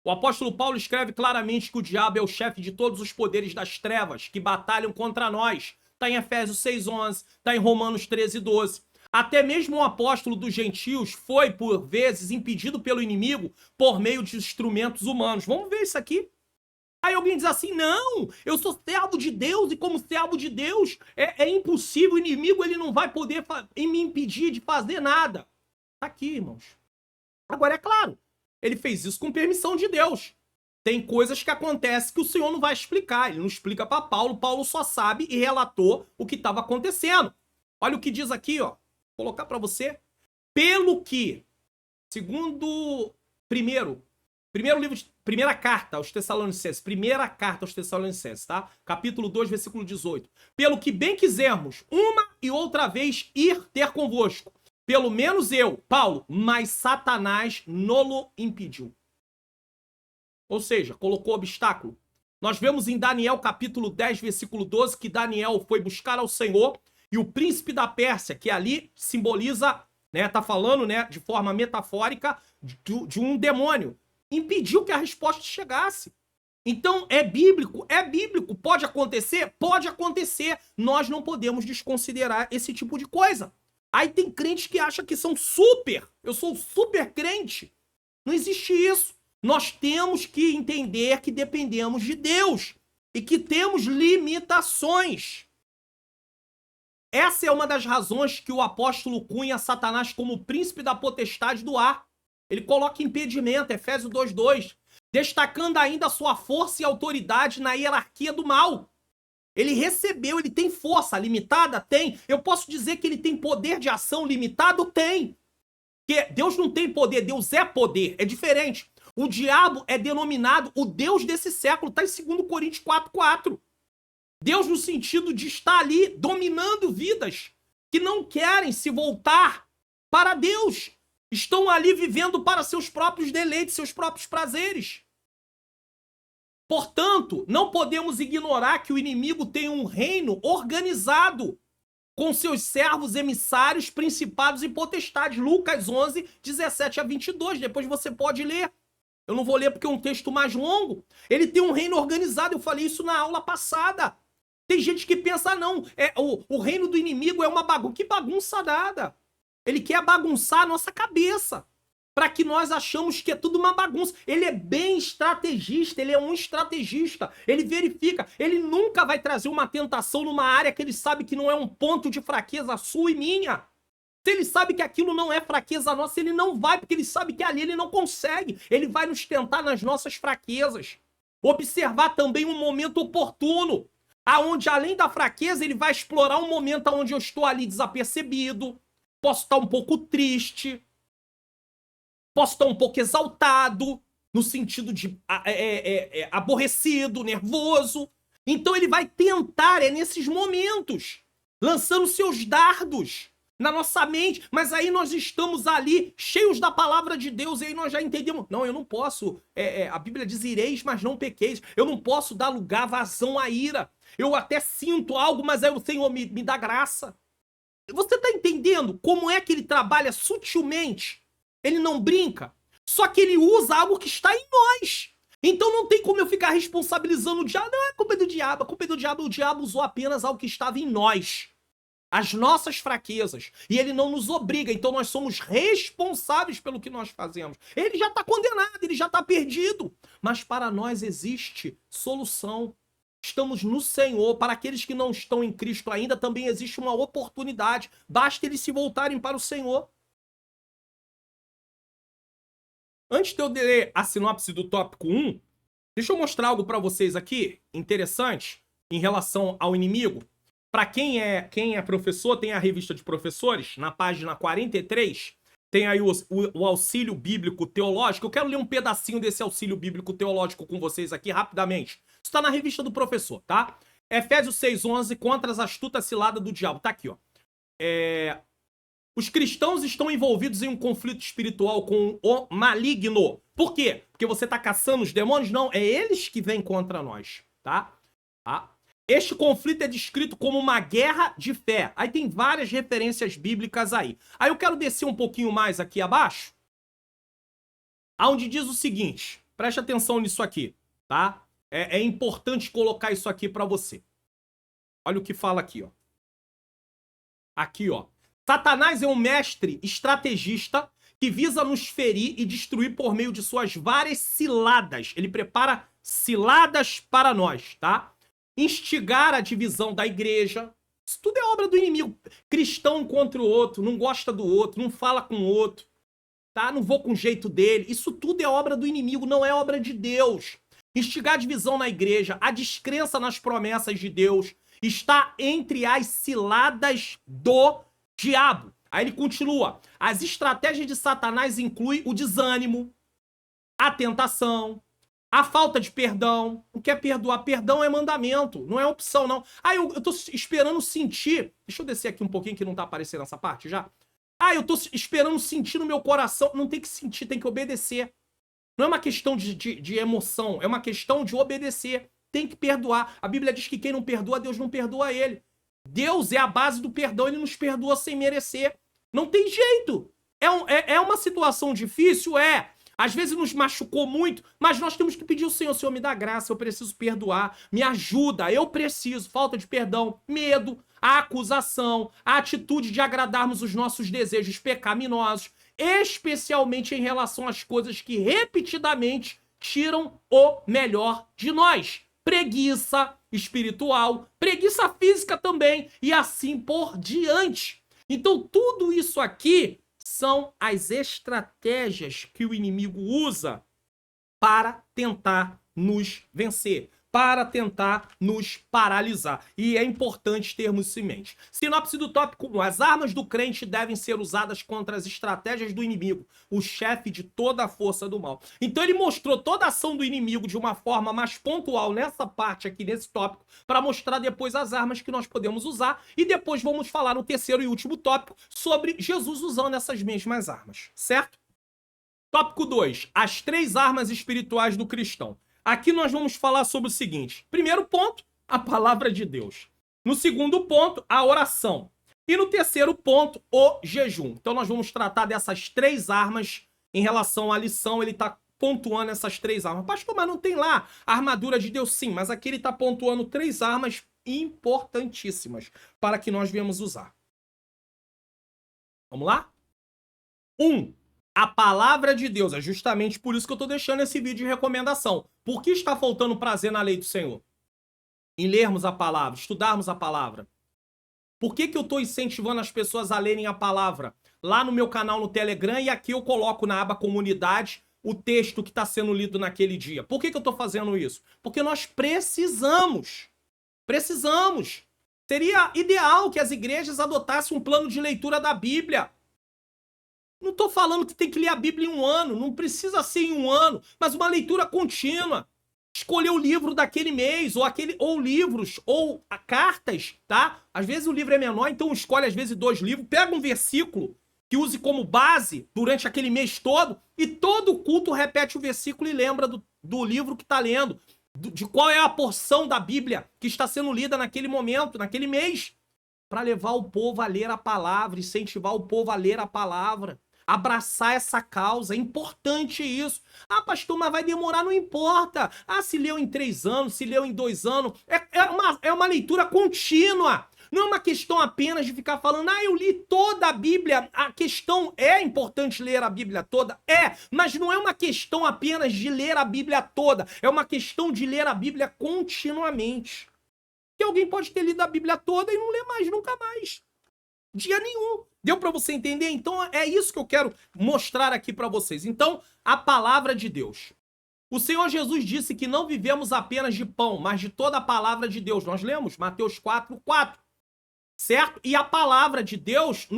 O apóstolo Paulo escreve claramente que o diabo é o chefe de todos os poderes das trevas que batalham contra nós. Está em Efésios 6:11, está em Romanos 13:12. Até mesmo o apóstolo dos gentios foi, por vezes, impedido pelo inimigo por meio de instrumentos humanos. Vamos ver isso aqui. Aí alguém diz assim, não, eu sou servo de Deus e como servo de Deus é impossível, o inimigo ele não vai poder me impedir de fazer nada. Tá aqui, irmãos. Agora, é claro, ele fez isso com permissão de Deus. Tem coisas que acontecem que o Senhor não vai explicar. Ele não explica para Paulo. Paulo só sabe e relatou o que estava acontecendo. Olha o que diz aqui, ó. Vou colocar para você. Pelo que, segundo primeira carta aos Tessalonicenses, tá? Capítulo 2, versículo 18. Pelo que bem quisermos, uma e outra vez ir ter convosco. Pelo menos eu, Paulo, mas Satanás nolo impediu. Ou seja, colocou obstáculo. Nós vemos em Daniel capítulo 10, versículo 12, que Daniel foi buscar ao Senhor e o príncipe da Pérsia, que ali simboliza, né, tá falando, né, de forma metafórica, de um demônio, impediu que a resposta chegasse. Então, é bíblico, pode acontecer? Pode acontecer. Nós não podemos desconsiderar esse tipo de coisa. Aí tem crentes que acham que são eu sou super crente. Não existe isso. Nós temos que entender que dependemos de Deus e que temos limitações. Essa é uma das razões que o apóstolo cunha Satanás como príncipe da potestade do ar. Ele coloca impedimento, Efésios 2:2, destacando ainda a sua força e autoridade na hierarquia do mal. Ele recebeu, ele tem força limitada? Tem. Eu posso dizer que ele tem poder de ação limitado? Tem. Porque Deus não tem poder, Deus é poder. É diferente. O diabo é denominado o Deus desse século. Está em 2 Coríntios 4:4. Deus no sentido de estar ali dominando vidas que não querem se voltar para Deus. Estão ali vivendo para seus próprios deleites, seus próprios prazeres. Portanto, não podemos ignorar que o inimigo tem um reino organizado com seus servos emissários, principados e potestades. Lucas 11, 17 a 22. Depois você pode ler. Eu não vou ler porque é um texto mais longo. Ele tem um reino organizado. Eu falei isso na aula passada. Tem gente que pensa, não, o reino do inimigo é uma bagunça. Que bagunça nada. Ele quer bagunçar a nossa cabeça. para que nós achamos que é tudo uma bagunça. Ele é bem estrategista, ele é um estrategista. Ele verifica, ele nunca vai trazer uma tentação numa área que ele sabe que não é um ponto de fraqueza sua e minha. Se ele sabe que aquilo não é fraqueza nossa, ele não vai, porque ele sabe que ali ele não consegue. Ele vai nos tentar nas nossas fraquezas. Observar também um momento oportuno, aonde além da fraqueza, ele vai explorar um momento onde eu estou ali desapercebido, posso estar um pouco triste, posso estar um pouco exaltado, no sentido de aborrecido, nervoso. Então ele vai tentar, nesses momentos, lançando seus dardos na nossa mente, mas aí nós estamos ali cheios da palavra de Deus, e aí nós já entendemos, não, eu não posso, a Bíblia diz ireis, mas não pequeis, eu não posso dar lugar, vazão à ira, eu até sinto algo, mas aí o Senhor me dá graça. Você tá entendendo como é que ele trabalha sutilmente? Ele não brinca, só que ele usa algo que está em nós. Então não tem como eu ficar responsabilizando o diabo, não, é culpa do diabo, a culpa é do diabo, o diabo usou apenas algo que estava em nós. As nossas fraquezas. E ele não nos obriga, então nós somos responsáveis pelo que nós fazemos. Ele já está condenado, ele já está perdido. Mas para nós existe solução. Estamos no Senhor. Para aqueles que não estão em Cristo ainda, também existe uma oportunidade. Basta eles se voltarem para o Senhor. Antes de eu ler a sinopse do tópico 1, deixa eu mostrar algo para vocês aqui, interessante, em relação ao inimigo. Para quem é professor, tem a revista de professores, na página 43, tem aí o auxílio bíblico teológico. Eu quero ler um pedacinho desse auxílio bíblico teológico com vocês aqui rapidamente. Isso está na revista do professor, tá? Efésios 6:11, contra as astutas ciladas do diabo. Tá aqui, ó. Os cristãos estão envolvidos em um conflito espiritual com o maligno. Por quê? Porque você tá caçando os demônios? Não, é eles que vêm contra nós, tá? Este conflito é descrito como uma guerra de fé. Aí tem várias referências bíblicas aí. Aí eu quero descer um pouquinho mais aqui abaixo, onde diz o seguinte, preste atenção nisso aqui, tá? É importante colocar isso aqui pra você. Olha o que fala aqui, ó. Aqui, ó. Satanás é um mestre estrategista que visa nos ferir e destruir por meio de suas várias ciladas. Ele prepara ciladas para nós, tá? Instigar a divisão da igreja. Isso tudo é obra do inimigo. Cristão contra o outro, não gosta do outro, não fala com o outro, tá? Não vou com o jeito dele. Isso tudo é obra do inimigo, não é obra de Deus. Instigar a divisão na igreja, a descrença nas promessas de Deus, está entre as ciladas do diabo. Aí ele continua. As estratégias de Satanás incluem o desânimo, a tentação, a falta de perdão. Não quer perdoar. Perdão é mandamento, não é opção, não. Eu tô esperando sentir. Deixa eu descer aqui um pouquinho que não tá aparecendo essa parte já. Eu tô esperando sentir no meu coração. Não tem que sentir, tem que obedecer. Não é uma questão de emoção, é uma questão de obedecer. Tem que perdoar. A Bíblia diz que quem não perdoa, Deus não perdoa ele. Deus é a base do perdão, ele nos perdoa sem merecer. Não tem jeito. É uma situação difícil, Às vezes nos machucou muito, mas nós temos que pedir ao Senhor, Senhor, me dá graça, eu preciso perdoar, me ajuda, eu preciso, falta de perdão, medo, a acusação, a atitude de agradarmos os nossos desejos pecaminosos, especialmente em relação às coisas que repetidamente tiram o melhor de nós. Preguiça espiritual, preguiça física também, e assim por diante. Então tudo isso aqui são as estratégias que o inimigo usa para tentar nos vencer, para tentar nos paralisar. E é importante termos isso em mente. Sinopse do tópico 1. As armas do crente devem ser usadas contra as estratégias do inimigo, o chefe de toda a força do mal. Então ele mostrou toda a ação do inimigo de uma forma mais pontual nessa parte aqui, nesse tópico, para mostrar depois as armas que nós podemos usar. E depois vamos falar no terceiro e último tópico sobre Jesus usando essas mesmas armas, certo? Tópico 2. As 3 armas espirituais do cristão. Aqui nós vamos falar sobre o seguinte. Primeiro ponto, a palavra de Deus. No segundo ponto, a oração. E no terceiro ponto, o jejum. Então nós vamos tratar dessas 3 armas em relação à lição. Ele está pontuando essas 3 armas. Pastor, mas não tem lá a armadura de Deus? Sim, mas aqui ele está pontuando 3 armas importantíssimas para que nós venhamos usar. Vamos lá? 1. a palavra de Deus. É justamente por isso que eu estou deixando esse vídeo de recomendação. Por que está faltando prazer na lei do Senhor? Em lermos a palavra, estudarmos a palavra. Por que eu estou incentivando as pessoas a lerem a palavra? Lá no meu canal no Telegram, e aqui eu coloco na aba comunidade o texto que está sendo lido naquele dia. Por que eu estou fazendo isso? Porque nós precisamos. Precisamos. Seria ideal que as igrejas adotassem um plano de leitura da Bíblia. Não estou falando que tem que ler a Bíblia em um ano, não precisa ser em um ano, mas uma leitura contínua. Escolher o livro daquele mês, ou livros, ou cartas, tá? Às vezes o livro é menor, então escolhe às vezes 2 livros, pega um versículo que use como base durante aquele mês todo, e todo culto repete o versículo e lembra do livro que está lendo, de qual é a porção da Bíblia que está sendo lida naquele momento, naquele mês, para levar o povo a ler a palavra, incentivar o povo a ler a palavra. Abraçar essa causa, é importante isso. Ah, pastor, mas vai demorar, não importa. Ah, se leu em 3 anos, se leu em 2 anos. É uma leitura contínua. Não é uma questão apenas de ficar falando, eu li toda a Bíblia. A questão é importante ler a Bíblia toda? Mas não é uma questão apenas de ler a Bíblia toda. É uma questão de ler a Bíblia continuamente. Que alguém pode ter lido a Bíblia toda e não ler mais, nunca mais. Dia nenhum. Deu para você entender? Então é isso que eu quero mostrar aqui para vocês. Então, a palavra de Deus. O Senhor Jesus disse que não vivemos apenas de pão, mas de toda a palavra de Deus. Nós lemos Mateus 4:4. Certo? E a palavra de Deus,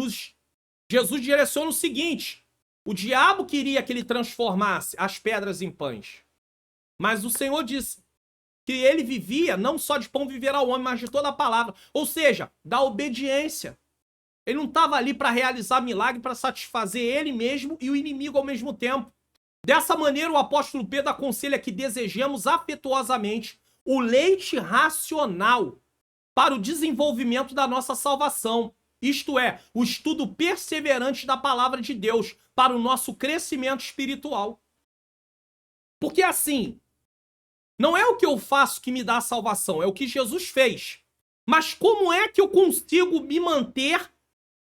Jesus direciona o seguinte: o diabo queria que ele transformasse as pedras em pães. Mas o Senhor disse que ele vivia, não só de pão viverá o homem, mas de toda a palavra. Ou seja, da obediência. Ele não estava ali para realizar milagre, para satisfazer ele mesmo e o inimigo ao mesmo tempo. Dessa maneira, o apóstolo Pedro aconselha que desejemos afetuosamente o leite racional para o desenvolvimento da nossa salvação. Isto é, o estudo perseverante da palavra de Deus para o nosso crescimento espiritual. Porque assim, não é o que eu faço que me dá a salvação, é o que Jesus fez. Mas como é que eu consigo me manter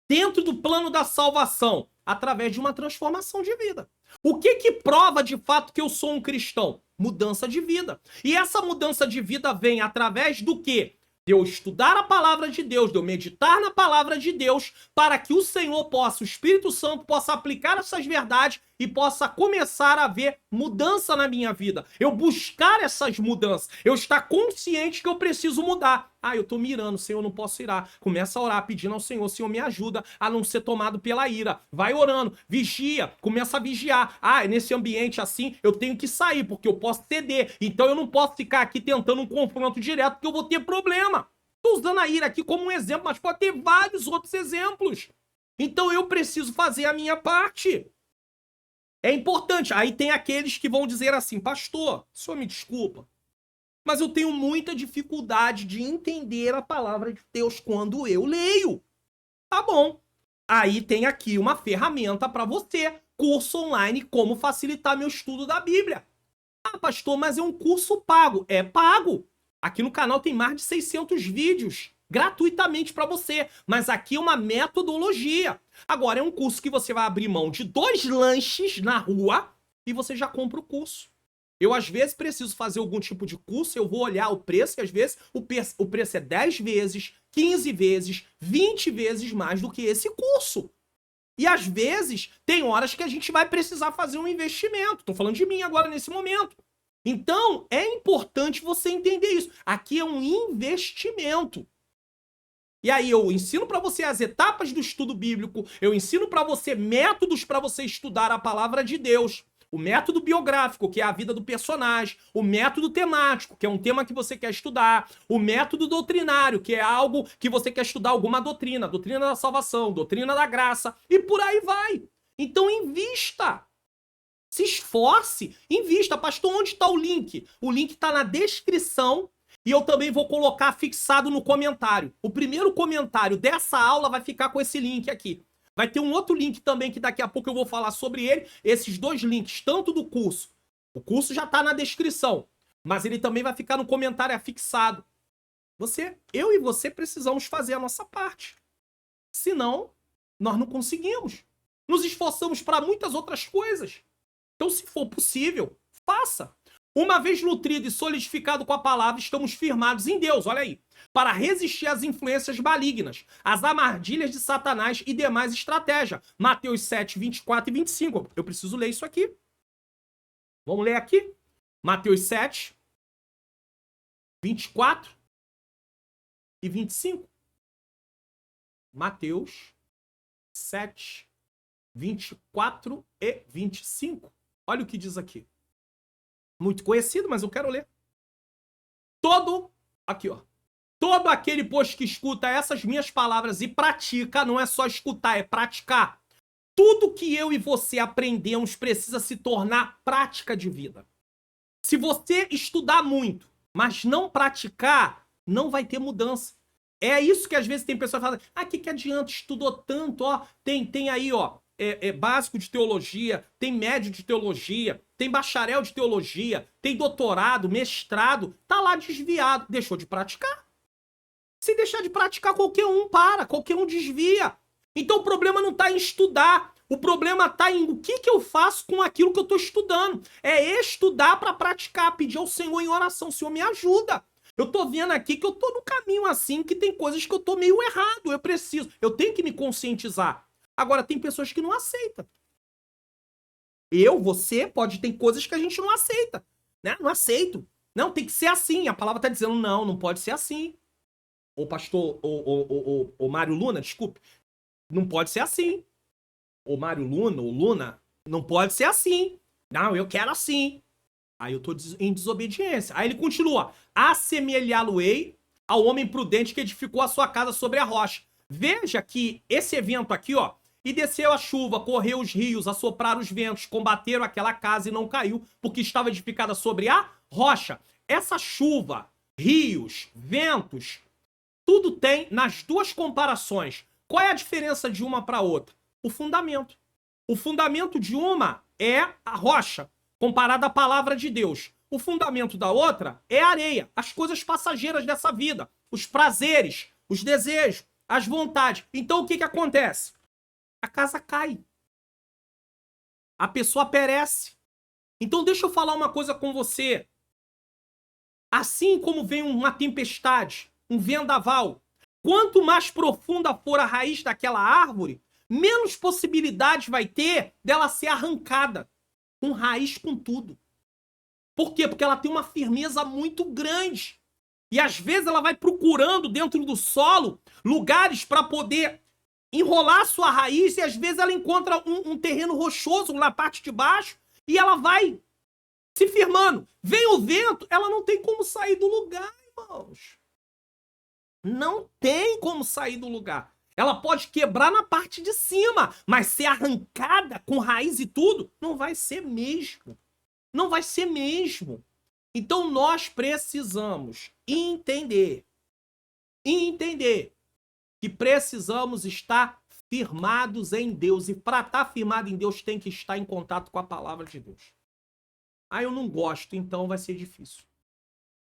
dentro do plano da salvação? Através de uma transformação de vida. O que prova de fato que eu sou um cristão? Mudança de vida. E essa mudança de vida vem através do quê? De eu estudar a palavra de Deus, de eu meditar na palavra de Deus, para que o Senhor possa, o Espírito Santo possa aplicar essas verdades e possa começar a ver mudança na minha vida. Eu buscar essas mudanças. Eu estar consciente que eu preciso mudar. Eu tô mirando, Senhor, não posso irar. Começa a orar, pedindo ao Senhor, Senhor, me ajuda a não ser tomado pela ira. Vai orando, vigia, começa a vigiar. Nesse ambiente assim, eu tenho que sair, porque eu posso ceder. Então eu não posso ficar aqui tentando um confronto direto, porque eu vou ter problema. Tô usando a ira aqui como um exemplo, mas pode ter vários outros exemplos. Então eu preciso fazer a minha parte. É importante. Aí tem aqueles que vão dizer assim, pastor, o senhor me desculpa, mas eu tenho muita dificuldade de entender a palavra de Deus quando eu leio. Tá bom. Aí tem aqui uma ferramenta para você. Curso online, como facilitar meu estudo da Bíblia. Pastor, mas é um curso pago. É pago. Aqui no canal tem mais de 600 vídeos gratuitamente para você. Mas aqui é uma metodologia. Agora é um curso que você vai abrir mão de 2 lanches na rua e você já compra o curso. Eu, às vezes, preciso fazer algum tipo de curso, eu vou olhar o preço, e às vezes o preço é 10 vezes, 15 vezes, 20 vezes mais do que esse curso. E, às vezes, tem horas que a gente vai precisar fazer um investimento. Tô falando de mim agora, nesse momento. Então, é importante você entender isso. Aqui é um investimento. E aí eu ensino para você as etapas do estudo bíblico, eu ensino para você métodos para você estudar a palavra de Deus. O método biográfico, que é a vida do personagem. O método temático, que é um tema que você quer estudar. O método doutrinário, que é algo que você quer estudar, alguma doutrina. Doutrina da salvação, doutrina da graça. E por aí vai. Então invista. Se esforce. Invista. Pastor, onde está o link? O link está na descrição. E eu também vou colocar fixado no comentário. O primeiro comentário dessa aula vai ficar com esse link aqui. Vai ter um outro link também que daqui a pouco eu vou falar sobre ele. Esses 2 links, tanto do curso. O curso já está na descrição, mas ele também vai ficar no comentário afixado. Eu e você precisamos fazer a nossa parte. Senão, nós não conseguimos. Nos esforçamos para muitas outras coisas. Então, se for possível, faça. Uma vez nutrido e solidificado com a palavra, estamos firmados em Deus, olha aí, para resistir às influências malignas, às armadilhas de Satanás e demais estratégias. Mateus 7, 24 e 25. Eu preciso ler isso aqui. Vamos ler aqui. Mateus 7, 24 e 25. Mateus 7, 24 e 25. Olha o que diz aqui. Muito conhecido, mas eu quero ler. Aqui, ó. Todo aquele, pois, que escuta essas minhas palavras e pratica, não é só escutar, é praticar. Tudo que eu e você aprendemos precisa se tornar prática de vida. Se você estudar muito, mas não praticar, não vai ter mudança. É isso que às vezes tem pessoas falando, que adianta, estudou tanto, ó, tem aí, ó, básico de teologia, tem médio de teologia, tem bacharel de teologia, tem doutorado, mestrado, tá lá desviado, deixou de praticar. Se deixar de praticar, qualquer um para, qualquer um desvia. Então o problema não tá em estudar, o problema tá em o que eu faço com aquilo que eu tô estudando. É estudar para praticar, pedir ao Senhor em oração, Senhor, me ajuda. Eu tô vendo aqui que eu tô no caminho assim, que tem coisas que eu tô meio errado, eu tenho que me conscientizar. Agora, tem pessoas que não aceitam. Você, tem coisas que a gente não aceita, né? Não aceito. Não, tem que ser assim. A palavra tá dizendo, não pode ser assim. O pastor, o Mário Luna, desculpe. Não pode ser assim. O Mário Luna, ou Luna, não pode ser assim. Não, eu quero assim. Aí eu tô em desobediência. Aí ele continua. Assemelhá-lo-ei ao homem prudente que edificou a sua casa sobre a rocha. Veja que esse evento aqui, ó. E desceu a chuva, correu os rios, assopraram os ventos, combateram aquela casa e não caiu, porque estava edificada sobre a rocha. Essa chuva, rios, ventos, tudo tem nas duas comparações. Qual é a diferença de uma para outra? O fundamento. O fundamento de uma é a rocha, comparada à palavra de Deus. O fundamento da outra é a areia, as coisas passageiras dessa vida, os prazeres, os desejos, as vontades. Então o que acontece? A casa cai. A pessoa perece. Então deixa eu falar uma coisa com você. Assim como vem uma tempestade, um vendaval, quanto mais profunda for a raiz daquela árvore, menos possibilidade vai ter dela ser arrancada. Com raiz, com tudo. Por quê? Porque ela tem uma firmeza muito grande. E às vezes ela vai procurando dentro do solo lugares para poder enrolar sua raiz, e às vezes ela encontra um terreno rochoso na parte de baixo e ela vai se firmando. Vem o vento, ela não tem como sair do lugar, irmãos. Não tem como sair do lugar. Ela pode quebrar na parte de cima, mas ser arrancada com raiz e tudo, não vai ser mesmo. Não vai ser mesmo. Então nós precisamos entender que precisamos estar firmados em Deus. E para estar firmado em Deus, tem que estar em contato com a palavra de Deus. Eu não gosto, então vai ser difícil.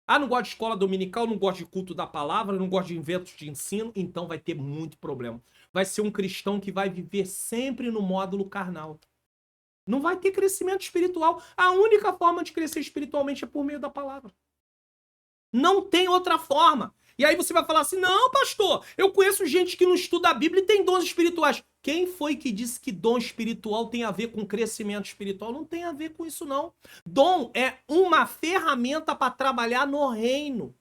Não gosto de escola dominical, não gosto de culto da palavra, não gosto de eventos de ensino, então vai ter muito problema. Vai ser um cristão que vai viver sempre no módulo carnal. Não vai ter crescimento espiritual. A única forma de crescer espiritualmente é por meio da palavra. Não tem outra forma. E aí você vai falar assim, não, pastor, eu conheço gente que não estuda a Bíblia e tem dons espirituais. Quem foi que disse que dom espiritual tem a ver com crescimento espiritual? Não tem a ver com isso, não. Dom é uma ferramenta para trabalhar no reino.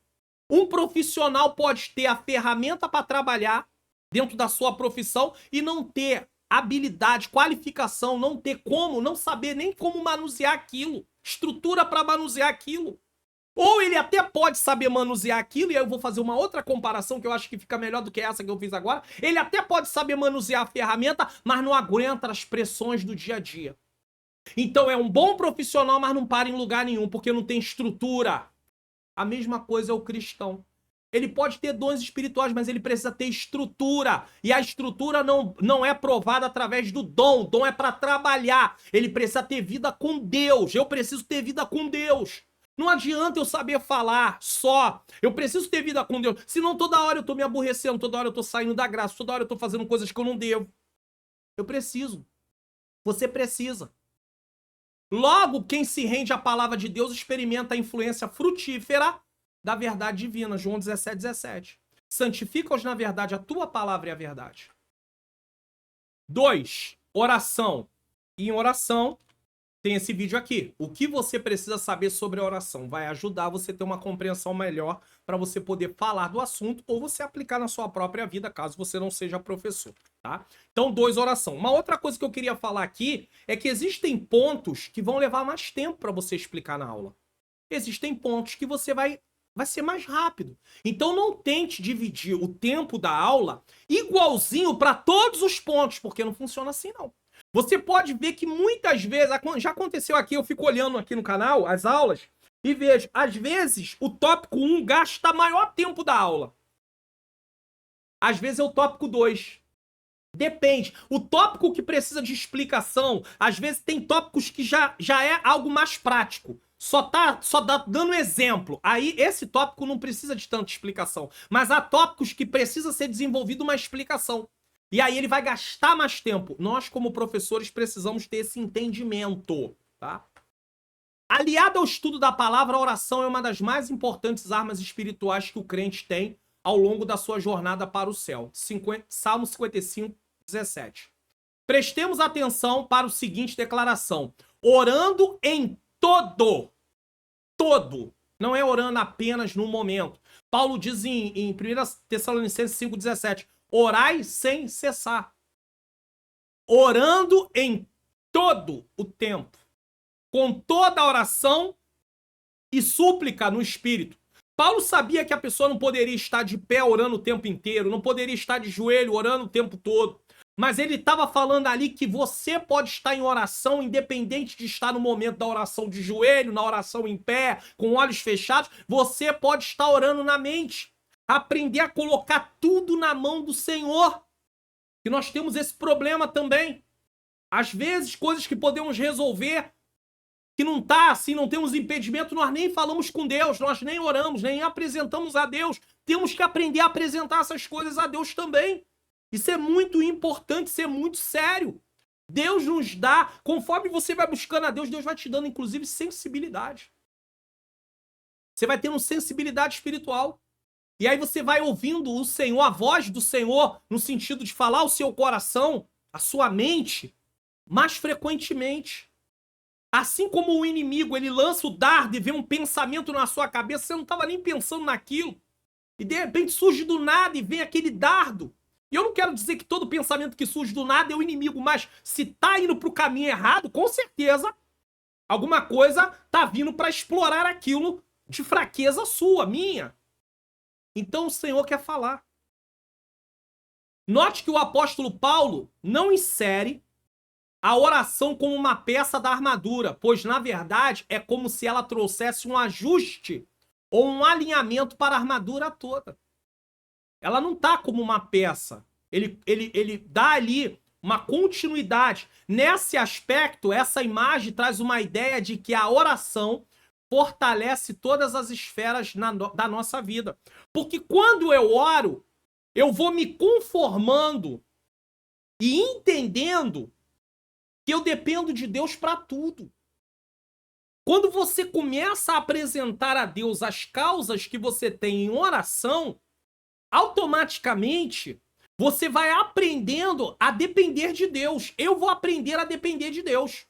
Um profissional pode ter a ferramenta para trabalhar dentro da sua profissão e não ter habilidade, qualificação, não ter como, não saber nem como manusear aquilo, estrutura para manusear aquilo. Ou ele até pode saber manusear aquilo, e aí eu vou fazer uma outra comparação que eu acho que fica melhor do que essa que eu fiz agora. Ele até pode saber manusear a ferramenta, mas não aguenta as pressões do dia a dia. Então é um bom profissional, mas não para em lugar nenhum, porque não tem estrutura. A mesma coisa é o cristão. Ele pode ter dons espirituais, mas ele precisa ter estrutura. E a estrutura não é provada através do dom. O dom é para trabalhar. Ele precisa ter vida com Deus. Eu preciso ter vida com Deus. Não adianta eu saber falar só. Eu preciso ter vida com Deus. Senão toda hora eu tô me aborrecendo, toda hora eu tô saindo da graça, toda hora eu tô fazendo coisas que eu não devo. Eu preciso. Você precisa. Logo, quem se rende à palavra de Deus experimenta a influência frutífera da verdade divina. João 17:17. Santifica-os na verdade, a tua palavra é a verdade. 2. Oração. E em oração, tem esse vídeo aqui. O que você precisa saber sobre a oração vai ajudar você a ter uma compreensão melhor para você poder falar do assunto ou você aplicar na sua própria vida, caso você não seja professor, tá? Então, 2, oração. Uma outra coisa que eu queria falar aqui é que existem pontos que vão levar mais tempo para você explicar na aula. Existem pontos que você vai ser mais rápido. Então, não tente dividir o tempo da aula igualzinho para todos os pontos, porque não funciona assim, não. Você pode ver que muitas vezes, já aconteceu aqui, eu fico olhando aqui no canal, as aulas, e vejo, às vezes, o tópico 1 gasta maior tempo da aula. Às vezes é o tópico 2. Depende. O tópico que precisa de explicação, às vezes tem tópicos que já é algo mais prático. Só dando exemplo. Aí, esse tópico não precisa de tanta explicação. Mas há tópicos que precisa ser desenvolvido uma explicação. E aí ele vai gastar mais tempo. Nós, como professores, precisamos ter esse entendimento, tá? Aliado ao estudo da palavra, a oração é uma das mais importantes armas espirituais que o crente tem ao longo da sua jornada para o céu. Salmo 55:17. Prestemos atenção para o seguinte declaração. Orando em todo. Não é orando apenas no momento. Paulo diz em 1 Tessalonicenses 5:17. Orai sem cessar. Orando em todo o tempo. Com toda a oração e súplica no Espírito. Paulo sabia que a pessoa não poderia estar de pé orando o tempo inteiro, não poderia estar de joelho orando o tempo todo. Mas ele estava falando ali que você pode estar em oração, independente de estar no momento da oração de joelho, na oração em pé, com olhos fechados, você pode estar orando na mente. Aprender a colocar tudo na mão do Senhor. Que nós temos esse problema também. Às vezes, coisas que podemos resolver, que não tá assim, não temos impedimento, nós nem falamos com Deus, nós nem oramos, nem apresentamos a Deus. Temos que aprender a apresentar essas coisas a Deus também. Isso é muito importante, isso é muito sério. Deus nos dá, conforme você vai buscando a Deus, Deus vai te dando, inclusive, sensibilidade. Você vai tendo sensibilidade espiritual. E aí você vai ouvindo o Senhor, a voz do Senhor, no sentido de falar o seu coração, a sua mente, mais frequentemente. Assim como o inimigo, ele lança o dardo e vê um pensamento na sua cabeça, você não estava nem pensando naquilo. E de repente surge do nada e vem aquele dardo. E eu não quero dizer que todo pensamento que surge do nada é o inimigo, mas se tá indo pro caminho errado, com certeza, alguma coisa tá vindo para explorar aquilo de fraqueza sua, minha. Então o Senhor quer falar. Note que o apóstolo Paulo não insere a oração como uma peça da armadura, pois, na verdade, é como se ela trouxesse um ajuste ou um alinhamento para a armadura toda. Ela não está como uma peça. Ele dá ali uma continuidade. Nesse aspecto, essa imagem traz uma ideia de que a oração fortalece todas as esferas da nossa vida. Porque quando eu oro, eu vou me conformando e entendendo que eu dependo de Deus para tudo. Quando você começa a apresentar a Deus as causas que você tem em oração, automaticamente você vai aprendendo a depender de Deus. Eu vou aprender a depender de Deus.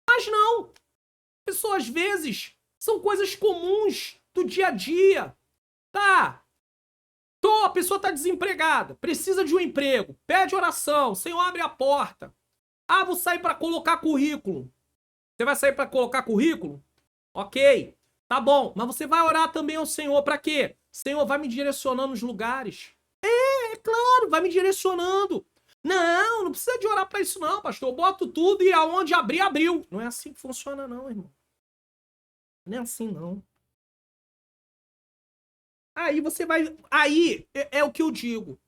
Mas não. Pessoas, às vezes, são coisas comuns do dia a dia. Tá. A pessoa tá desempregada, precisa de um emprego, pede oração, Senhor, abre a porta. Ah, vou sair para colocar currículo. Você vai sair para colocar currículo? Ok, tá bom. Mas você vai orar também ao Senhor para quê? Senhor, vai me direcionando nos lugares. É claro, vai me direcionando. Não precisa de orar para isso não, pastor. Eu boto tudo e aonde abrir, abriu. Não é assim que funciona não, irmão. Não é assim não. Aí você vai... Aí é o que eu digo.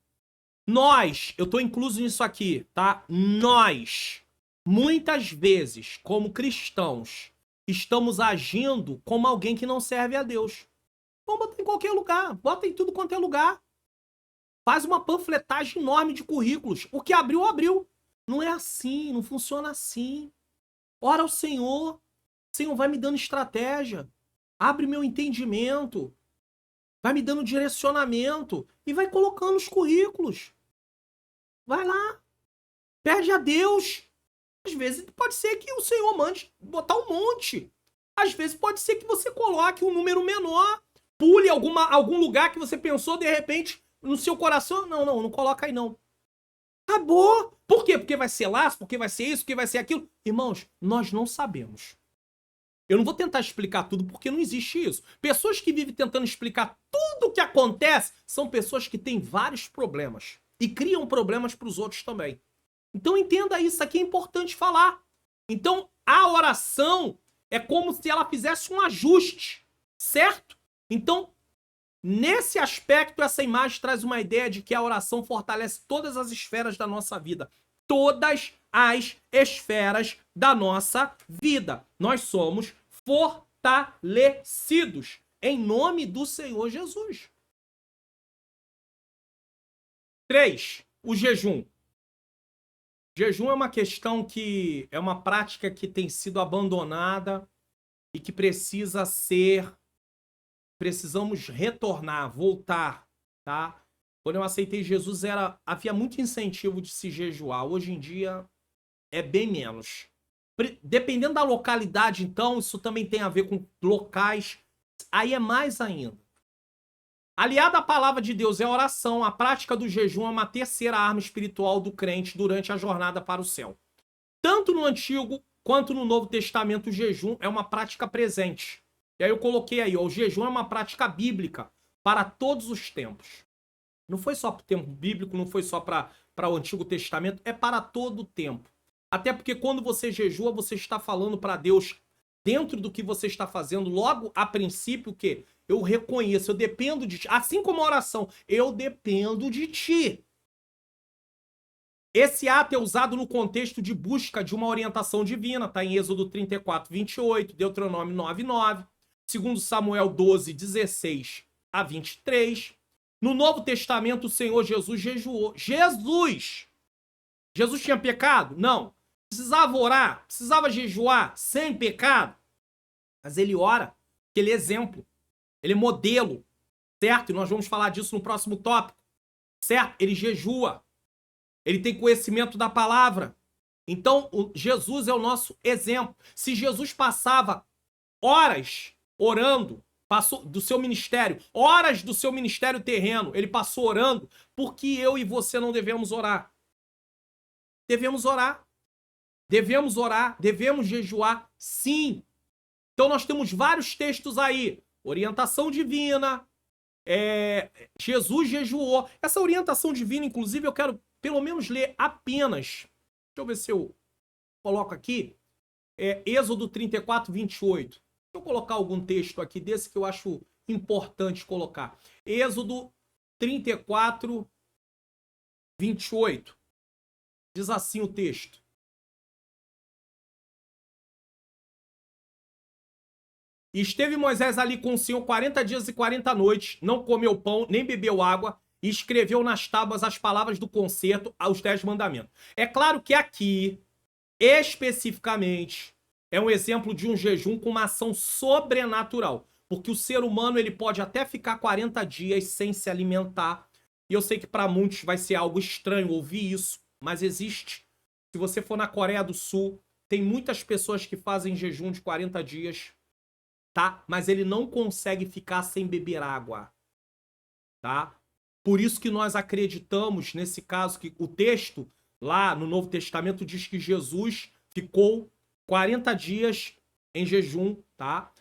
Eu tô incluso nisso aqui, tá? Nós, muitas vezes, como cristãos, estamos agindo como alguém que não serve a Deus. Vamos botar em qualquer lugar, bota em tudo quanto é lugar. Faz uma panfletagem enorme de currículos. O que abriu, abriu. Não é assim, não funciona assim. Ora ao Senhor. O Senhor vai me dando estratégia. Abre meu entendimento. Vai me dando direcionamento. E vai colocando os currículos. Vai lá. Pede a Deus. Às vezes pode ser que o Senhor mande botar um monte. Às vezes pode ser que você coloque um número menor. Pule algum lugar que você pensou, de repente, no seu coração. Não coloca aí não. Acabou. Por quê? Porque vai ser laço, porque vai ser isso, porque vai ser aquilo. Irmãos, nós não sabemos. Eu não vou tentar explicar tudo porque não existe isso. Pessoas que vivem tentando explicar tudo o que acontece são pessoas que têm vários problemas. E criam problemas para os outros também. Então entenda isso, aqui é importante falar. Então a oração é como se ela fizesse um ajuste, certo? Então, nesse aspecto, essa imagem traz uma ideia de que a oração fortalece todas as esferas da nossa vida. Todas as esferas da nossa vida. Nós somos fortalecidos em nome do Senhor Jesus. 3. O jejum. Jejum é uma questão que é uma prática que tem sido abandonada e que precisamos retornar, voltar, tá? Quando eu aceitei Jesus, havia muito incentivo de se jejuar. Hoje em dia é bem menos. Dependendo da localidade, então, isso também tem a ver com locais. Aí é mais ainda. Aliada à palavra de Deus é a oração. A prática do jejum é uma terceira arma espiritual do crente durante a jornada para o céu. Tanto no Antigo quanto no Novo Testamento, o jejum é uma prática presente. E aí eu coloquei aí, ó, o jejum é uma prática bíblica para todos os tempos. Não foi só para o tempo bíblico, não foi só para o Antigo Testamento, é para todo o tempo. Até porque quando você jejua, você está falando para Deus, dentro do que você está fazendo, logo a princípio, que eu reconheço, eu dependo de ti. Assim como a oração, eu dependo de ti. Esse ato é usado no contexto de busca de uma orientação divina, tá em Êxodo 34, 28, Deuteronômio 9, 9, 2 Samuel 12, 16 a 23. No Novo Testamento, o Senhor Jesus jejuou. Jesus tinha pecado? Não. Precisava orar? Precisava jejuar sem pecado? Mas ele ora, porque ele é exemplo. Ele é modelo, certo? E nós vamos falar disso no próximo tópico, certo? Ele jejua. Ele tem conhecimento da palavra. Então, Jesus é o nosso exemplo. Se Jesus passava horas orando, passou do seu ministério, horas do seu ministério terreno, ele passou orando, por que eu e você não devemos orar? Devemos orar. Devemos orar, devemos jejuar, sim. Então nós temos vários textos aí. Orientação divina, Jesus jejuou. Essa orientação divina, inclusive, eu quero pelo menos ler apenas. Deixa eu ver se eu coloco aqui. Êxodo 34, 28. Deixa eu colocar algum texto aqui desse que eu acho importante colocar. Êxodo 34, 28. Diz assim o texto. E esteve Moisés ali com o Senhor 40 dias e 40 noites, não comeu pão, nem bebeu água, e escreveu nas tábuas as palavras do concerto, aos 10 mandamentos. É claro que aqui, especificamente, é um exemplo de um jejum com uma ação sobrenatural. Porque o ser humano ele pode até ficar 40 dias sem se alimentar. E eu sei que para muitos vai ser algo estranho ouvir isso, mas existe. Se você for na Coreia do Sul, tem muitas pessoas que fazem jejum de 40 dias, tá? Mas ele não consegue ficar sem beber água, tá? Por isso que nós acreditamos, nesse caso, que o texto lá no Novo Testamento diz que Jesus ficou 40 dias em jejum, tá?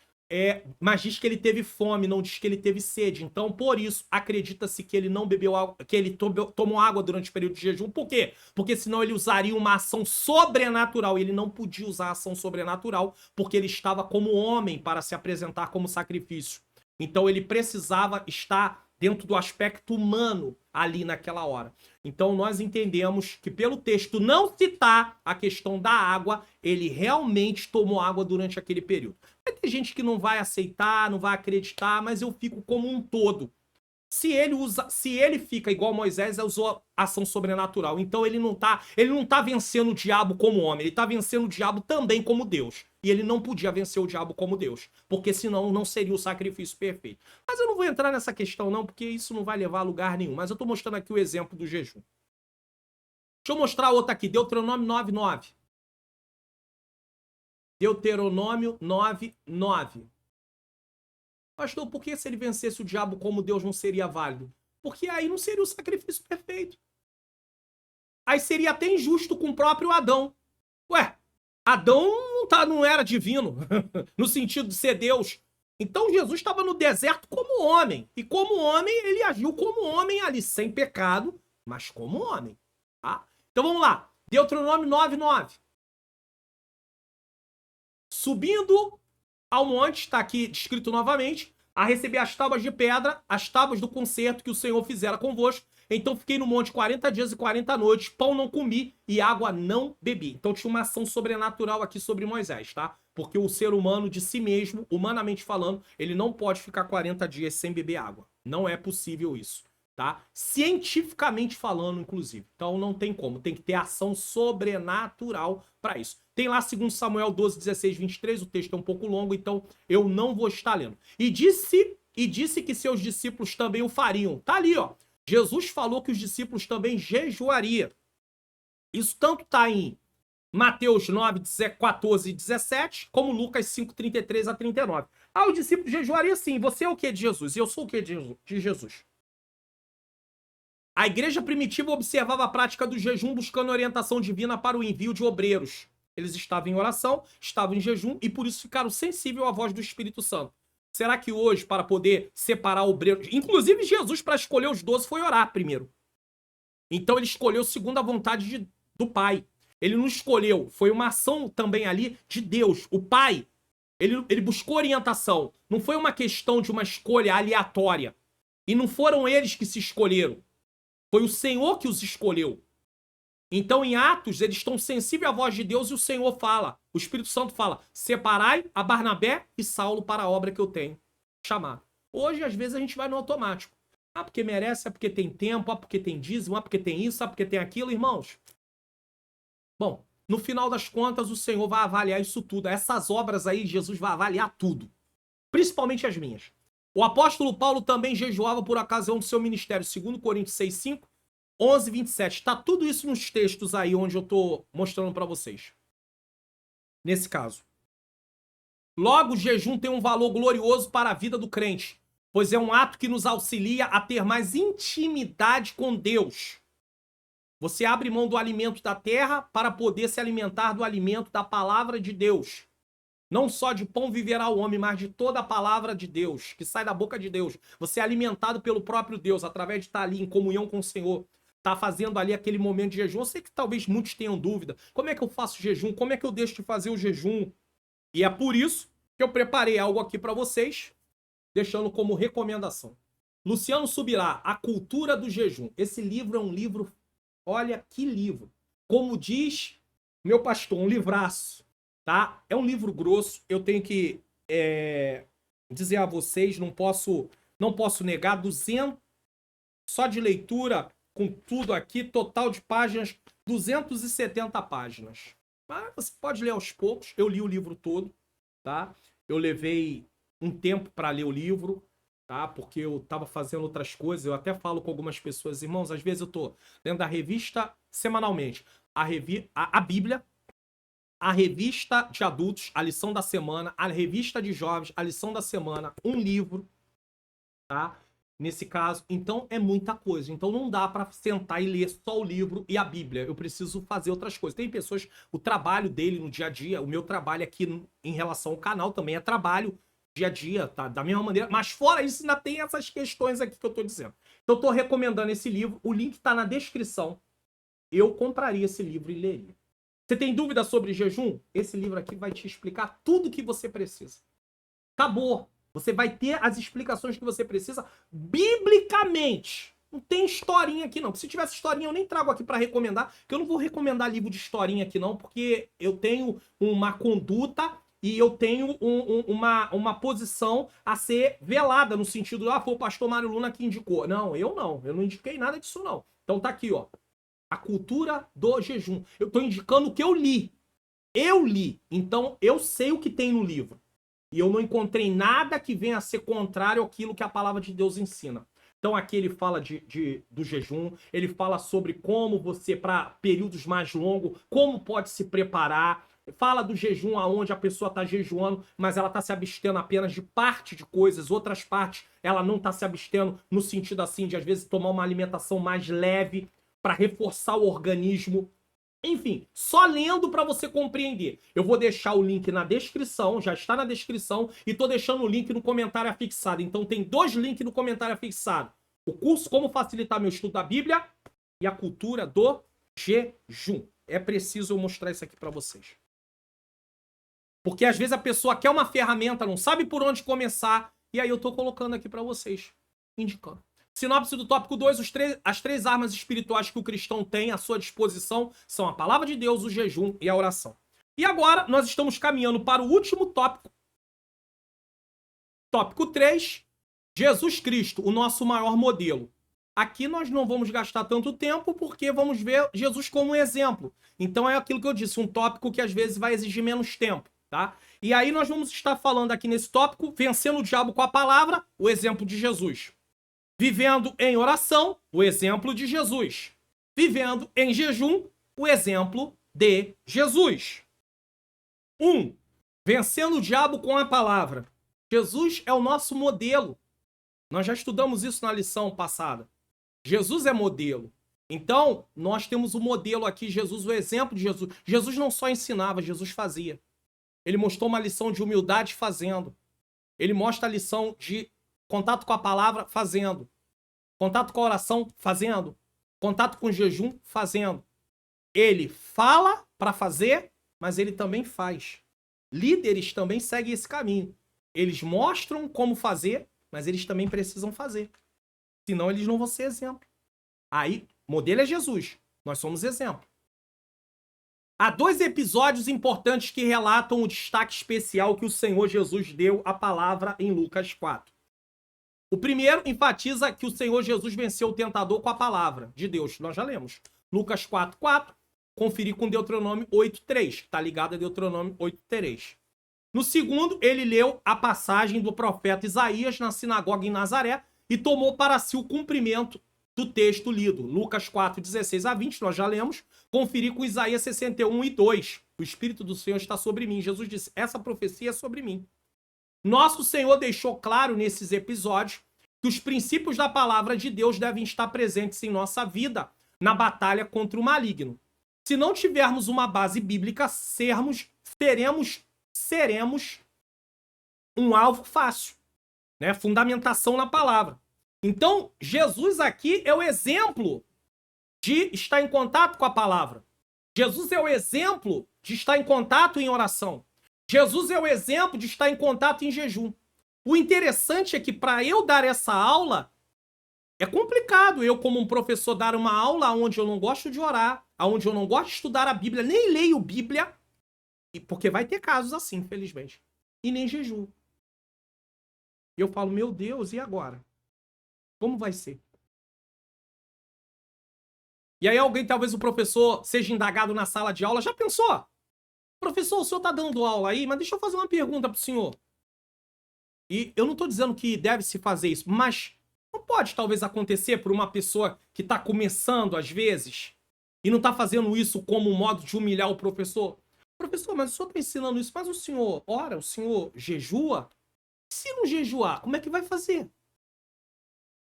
Mas diz que ele teve fome, não diz que ele teve sede. Então, por isso, acredita-se que ele não bebeu água, que ele tomou água durante o período de jejum. Por quê? Porque senão ele usaria uma ação sobrenatural. E ele não podia usar a ação sobrenatural, porque ele estava como homem para se apresentar como sacrifício. Então, ele precisava estar dentro do aspecto humano ali naquela hora. Então nós entendemos que pelo texto não citar a questão da água, ele realmente tomou água durante aquele período. Vai ter gente que não vai aceitar, não vai acreditar, mas eu fico como um todo. Se ele fica igual Moisés, usou ação sobrenatural. Então ele não tá vencendo o diabo como homem, ele tá vencendo o diabo também como Deus. E ele não podia vencer o diabo como Deus, porque senão não seria o sacrifício perfeito. Mas eu não vou entrar nessa questão não, porque isso não vai levar a lugar nenhum. Mas eu tô mostrando aqui o exemplo do jejum. Deixa eu mostrar outra aqui, Deuteronômio 9:9. Deuteronômio 9:9. Pastor, por que se ele vencesse o diabo como Deus não seria válido? Porque aí não seria o sacrifício perfeito. Aí seria até injusto com o próprio Adão. Ué, Adão não era divino, no sentido de ser Deus. Então Jesus estava no deserto como homem. E como homem, ele agiu como homem ali, sem pecado, mas como homem. Tá? Então vamos lá. Deuteronômio 9:9. Subindo ao monte, está aqui descrito novamente, a receber as tábuas de pedra, as tábuas do concerto que o Senhor fizera convosco. Então fiquei no monte 40 dias e 40 noites, pão não comi e água não bebi. Então tinha uma ação sobrenatural aqui sobre Moisés, tá? Porque o ser humano de si mesmo, humanamente falando, ele não pode ficar 40 dias sem beber água. Não é possível isso, tá? Cientificamente falando, inclusive. Então não tem como, tem que ter ação sobrenatural para isso. Tem lá 2 Samuel 12, 16, 23, o texto é um pouco longo, então eu não vou estar lendo. E disse que seus discípulos também o fariam. Tá ali, ó. Jesus falou que os discípulos também jejuariam. Isso tanto está em Mateus 9, 14 e 17, como Lucas 5, 33 a 39. Ah, os discípulos jejuariam sim. Você é o que de Jesus? E eu sou o que de Jesus? A igreja primitiva observava a prática do jejum buscando orientação divina para o envio de obreiros. Eles estavam em oração, estavam em jejum e por isso ficaram sensíveis à voz do Espírito Santo. Será que hoje, para poder separar obreiros... Inclusive, Jesus, para escolher os 12, foi orar primeiro. Então, ele escolheu segundo a vontade do Pai. Ele não escolheu. Foi uma ação também ali de Deus. O Pai, ele buscou orientação. Não foi uma questão de uma escolha aleatória. E não foram eles que se escolheram. Foi o Senhor que os escolheu. Então, em Atos, eles estão sensíveis à voz de Deus e o Senhor fala, o Espírito Santo fala, separai a Barnabé e Saulo para a obra que eu tenho chamado. Hoje, às vezes, a gente vai no automático. Ah, porque merece, é porque tem tempo, ah, porque tem dízimo, ah, porque tem isso, ah, porque tem aquilo, irmãos. Bom, no final das contas, o Senhor vai avaliar isso tudo. Essas obras aí, Jesus vai avaliar tudo. Principalmente as minhas. O apóstolo Paulo também jejuava por ocasião do seu ministério, 2 Coríntios 6:5. 11, 27. Está tudo isso nos textos aí onde eu estou mostrando para vocês. Nesse caso. Logo, o jejum tem um valor glorioso para a vida do crente, pois é um ato que nos auxilia a ter mais intimidade com Deus. Você abre mão do alimento da terra para poder se alimentar do alimento da palavra de Deus. Não só de pão viverá o homem, mas de toda a palavra de Deus, que sai da boca de Deus. Você é alimentado pelo próprio Deus, através de estar ali em comunhão com o Senhor. Tá fazendo ali aquele momento de jejum. Eu sei que talvez muitos tenham dúvida. Como é que eu faço jejum? Como é que eu deixo de fazer o jejum? E é por isso que eu preparei algo aqui para vocês, deixando como recomendação. Luciano Subirá, A Cultura do Jejum. Esse livro é um livro... Olha que livro. Como diz meu pastor, um livraço. Tá? É um livro grosso. Eu tenho que dizer a vocês, não posso negar, 200 só de leitura... Com tudo aqui, total de páginas, 270 páginas. Mas você pode ler aos poucos. Eu li o livro todo, tá? Eu levei um tempo para ler o livro, tá? Porque eu estava fazendo outras coisas. Eu até falo com algumas pessoas, irmãos, às vezes eu tô lendo a revista semanalmente. A Bíblia, a revista de adultos, a lição da semana, a revista de jovens, a lição da semana, um livro, tá? Nesse caso, então é muita coisa. Então não dá para sentar e ler só o livro e a Bíblia. Eu preciso fazer outras coisas. Tem pessoas, o trabalho dele no dia a dia, o meu trabalho aqui em relação ao canal também é trabalho dia a dia, tá? Da mesma maneira. Mas fora isso, ainda tem essas questões aqui que eu tô dizendo. Então eu tô recomendando esse livro. O link tá na descrição. Eu compraria esse livro e leria. Você tem dúvida sobre jejum? Esse livro aqui vai te explicar tudo o que você precisa. Acabou. Você vai ter as explicações que você precisa biblicamente. Não tem historinha aqui, não. Se tivesse historinha, eu nem trago aqui para recomendar, porque eu não vou recomendar livro de historinha aqui, não, porque eu tenho uma conduta e eu tenho uma posição a ser velada, no sentido, foi o pastor Mário Luna que indicou. Não, eu não indiquei nada disso não. Então tá aqui, ó, a cultura do jejum. Eu tô indicando o que eu li. Eu li, então eu sei o que tem no livro. E eu não encontrei nada que venha a ser contrário àquilo que a palavra de Deus ensina. Então aqui ele fala do jejum, ele fala sobre como você, para períodos mais longos, como pode se preparar. Fala do jejum aonde a pessoa está jejuando, mas ela está se abstendo apenas de parte de coisas, outras partes ela não está se abstendo no sentido assim de às vezes tomar uma alimentação mais leve para reforçar o organismo. Enfim, só lendo para você compreender. Eu vou deixar o link na descrição, já está na descrição, e tô deixando o link no comentário afixado. Então tem 2 links no comentário afixado. O curso Como Facilitar Meu Estudo da Bíblia e a cultura do jejum. É preciso eu mostrar isso aqui para vocês. Porque às vezes a pessoa quer uma ferramenta, não sabe por onde começar, e aí eu tô colocando aqui para vocês, indicando. Sinopse do tópico 2, as 3 armas espirituais que o cristão tem à sua disposição são a palavra de Deus, o jejum e a oração. E agora nós estamos caminhando para o último tópico. Tópico 3, Jesus Cristo, o nosso maior modelo. Aqui nós não vamos gastar tanto tempo porque vamos ver Jesus como um exemplo. Então é aquilo que eu disse, um tópico que às vezes vai exigir menos tempo, tá? E aí nós vamos estar falando aqui nesse tópico, vencendo o diabo com a palavra, o exemplo de Jesus. Vivendo em oração, o exemplo de Jesus. Vivendo em jejum, o exemplo de Jesus. 1. Vencendo o diabo com a palavra. Jesus é o nosso modelo. Nós já estudamos isso na lição passada. Jesus é modelo. Então, nós temos o modelo aqui, Jesus, o exemplo de Jesus. Jesus não só ensinava, Jesus fazia. Ele mostrou uma lição de humildade fazendo. Ele mostra a lição de contato com a palavra fazendo. Contato com a oração fazendo. Contato com o jejum fazendo. Ele fala para fazer, mas ele também faz. Líderes também seguem esse caminho. Eles mostram como fazer, mas eles também precisam fazer. Senão eles não vão ser exemplo. Aí, modelo é Jesus. Nós somos exemplo. Há 2 episódios importantes que relatam o destaque especial que o Senhor Jesus deu à palavra em Lucas 4. O primeiro enfatiza que o Senhor Jesus venceu o tentador com a palavra de Deus. Nós já lemos. Lucas 4:4. Conferir com Deuteronômio 8:3. Está ligado a Deuteronômio 8:3. No segundo, ele leu a passagem do profeta Isaías na sinagoga em Nazaré e tomou para si o cumprimento do texto lido. Lucas 4:16-20, nós já lemos. Conferir com Isaías 61:2. O Espírito do Senhor está sobre mim. Jesus disse, essa profecia é sobre mim. Nosso Senhor deixou claro nesses episódios que os princípios da palavra de Deus devem estar presentes em nossa vida na batalha contra o maligno. Se não tivermos uma base bíblica, seremos um alvo fácil, né? Fundamentação na palavra. Então, Jesus aqui é o exemplo de estar em contato com a palavra. Jesus é o exemplo de estar em contato em oração. Jesus é o exemplo de estar em contato em jejum. O interessante é que para eu dar essa aula, é complicado eu como um professor dar uma aula onde eu não gosto de orar, onde eu não gosto de estudar a Bíblia, nem leio Bíblia, porque vai ter casos assim, infelizmente, e nem jejum. E eu falo, meu Deus, e agora? Como vai ser? E aí alguém, talvez o professor, seja indagado na sala de aula, já pensou? Professor, o senhor está dando aula aí, mas deixa eu fazer uma pergunta para o senhor. E eu não estou dizendo que deve se fazer isso, mas não pode talvez acontecer por uma pessoa que está começando às vezes e não está fazendo isso como um modo de humilhar o professor? Professor, mas o senhor está ensinando isso, mas o senhor ora, o senhor jejua? Se não jejuar, como é que vai fazer?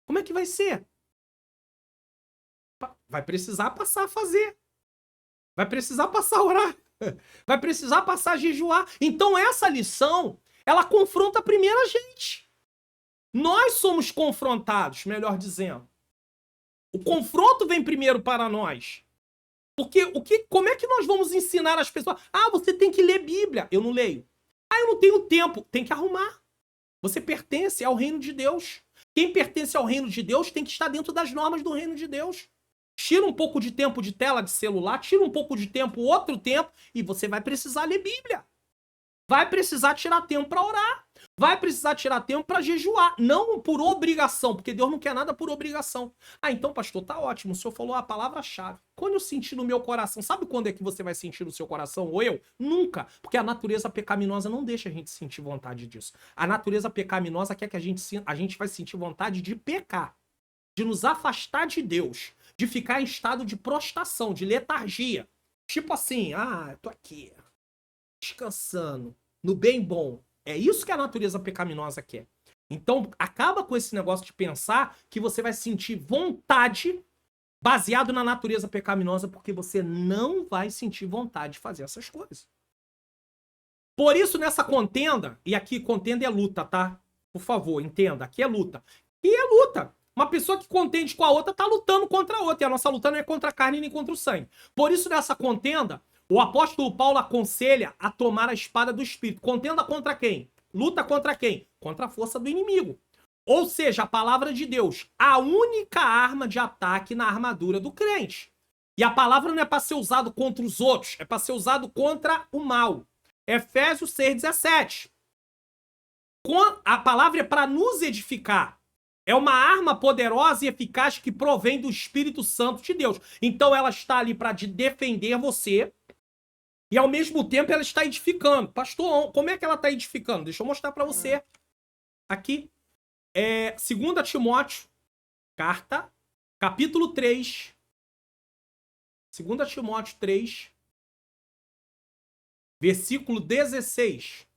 Como é que vai ser? Vai precisar passar a fazer. Vai precisar passar a orar. Vai precisar passar a jejuar. Então essa lição, ela confronta primeiro a gente. Nós somos confrontados, melhor dizendo. O confronto vem primeiro para nós. Porque como é que nós vamos ensinar as pessoas? Ah, você tem que ler Bíblia. Eu não leio. Ah, eu não tenho tempo. Tem que arrumar. Você pertence ao reino de Deus. Quem pertence ao reino de Deus tem que estar dentro das normas do reino de Deus. Tira um pouco de tempo de tela de celular, tira um pouco de tempo, outro tempo, e você vai precisar ler Bíblia. vai precisar tirar tempo para orar. Vai precisar tirar tempo para jejuar. Não por obrigação, porque Deus não quer nada por obrigação. Ah, então, pastor, tá ótimo. O senhor falou a palavra-chave. Quando eu sentir no meu coração, sabe quando é que você vai sentir no seu coração? Ou eu? Nunca. Porque a natureza pecaminosa não deixa a gente sentir vontade disso. A natureza pecaminosa quer que a gente vai sentir vontade de pecar, de nos afastar de Deus, de ficar em estado de prostração, de letargia. Tipo assim, eu tô aqui, descansando, no bem bom. É isso que a natureza pecaminosa quer. Então, acaba com esse negócio de pensar que você vai sentir vontade baseado na natureza pecaminosa, porque você não vai sentir vontade de fazer essas coisas. Por isso, nessa contenda, e aqui contenda é luta, tá? Por favor, entenda, aqui é luta. E é luta. Uma pessoa que contende com a outra tá lutando contra a outra. E a nossa luta não é contra a carne nem contra o sangue. Por isso, nessa contenda, o apóstolo Paulo aconselha a tomar a espada do Espírito. Contenda contra quem? Luta contra quem? Contra a força do inimigo. Ou seja, a palavra de Deus, a única arma de ataque na armadura do crente. E a palavra não é para ser usado contra os outros, é para ser usado contra o mal. Efésios 6,17. A palavra é para nos edificar. É uma arma poderosa e eficaz que provém do Espírito Santo de Deus. Então ela está ali para defender você e ao mesmo tempo ela está edificando. Pastor, como é que ela está edificando? Deixa eu mostrar para você. Aqui. 2 Timóteo, carta, capítulo 3. 2 Timóteo 3, versículo 16.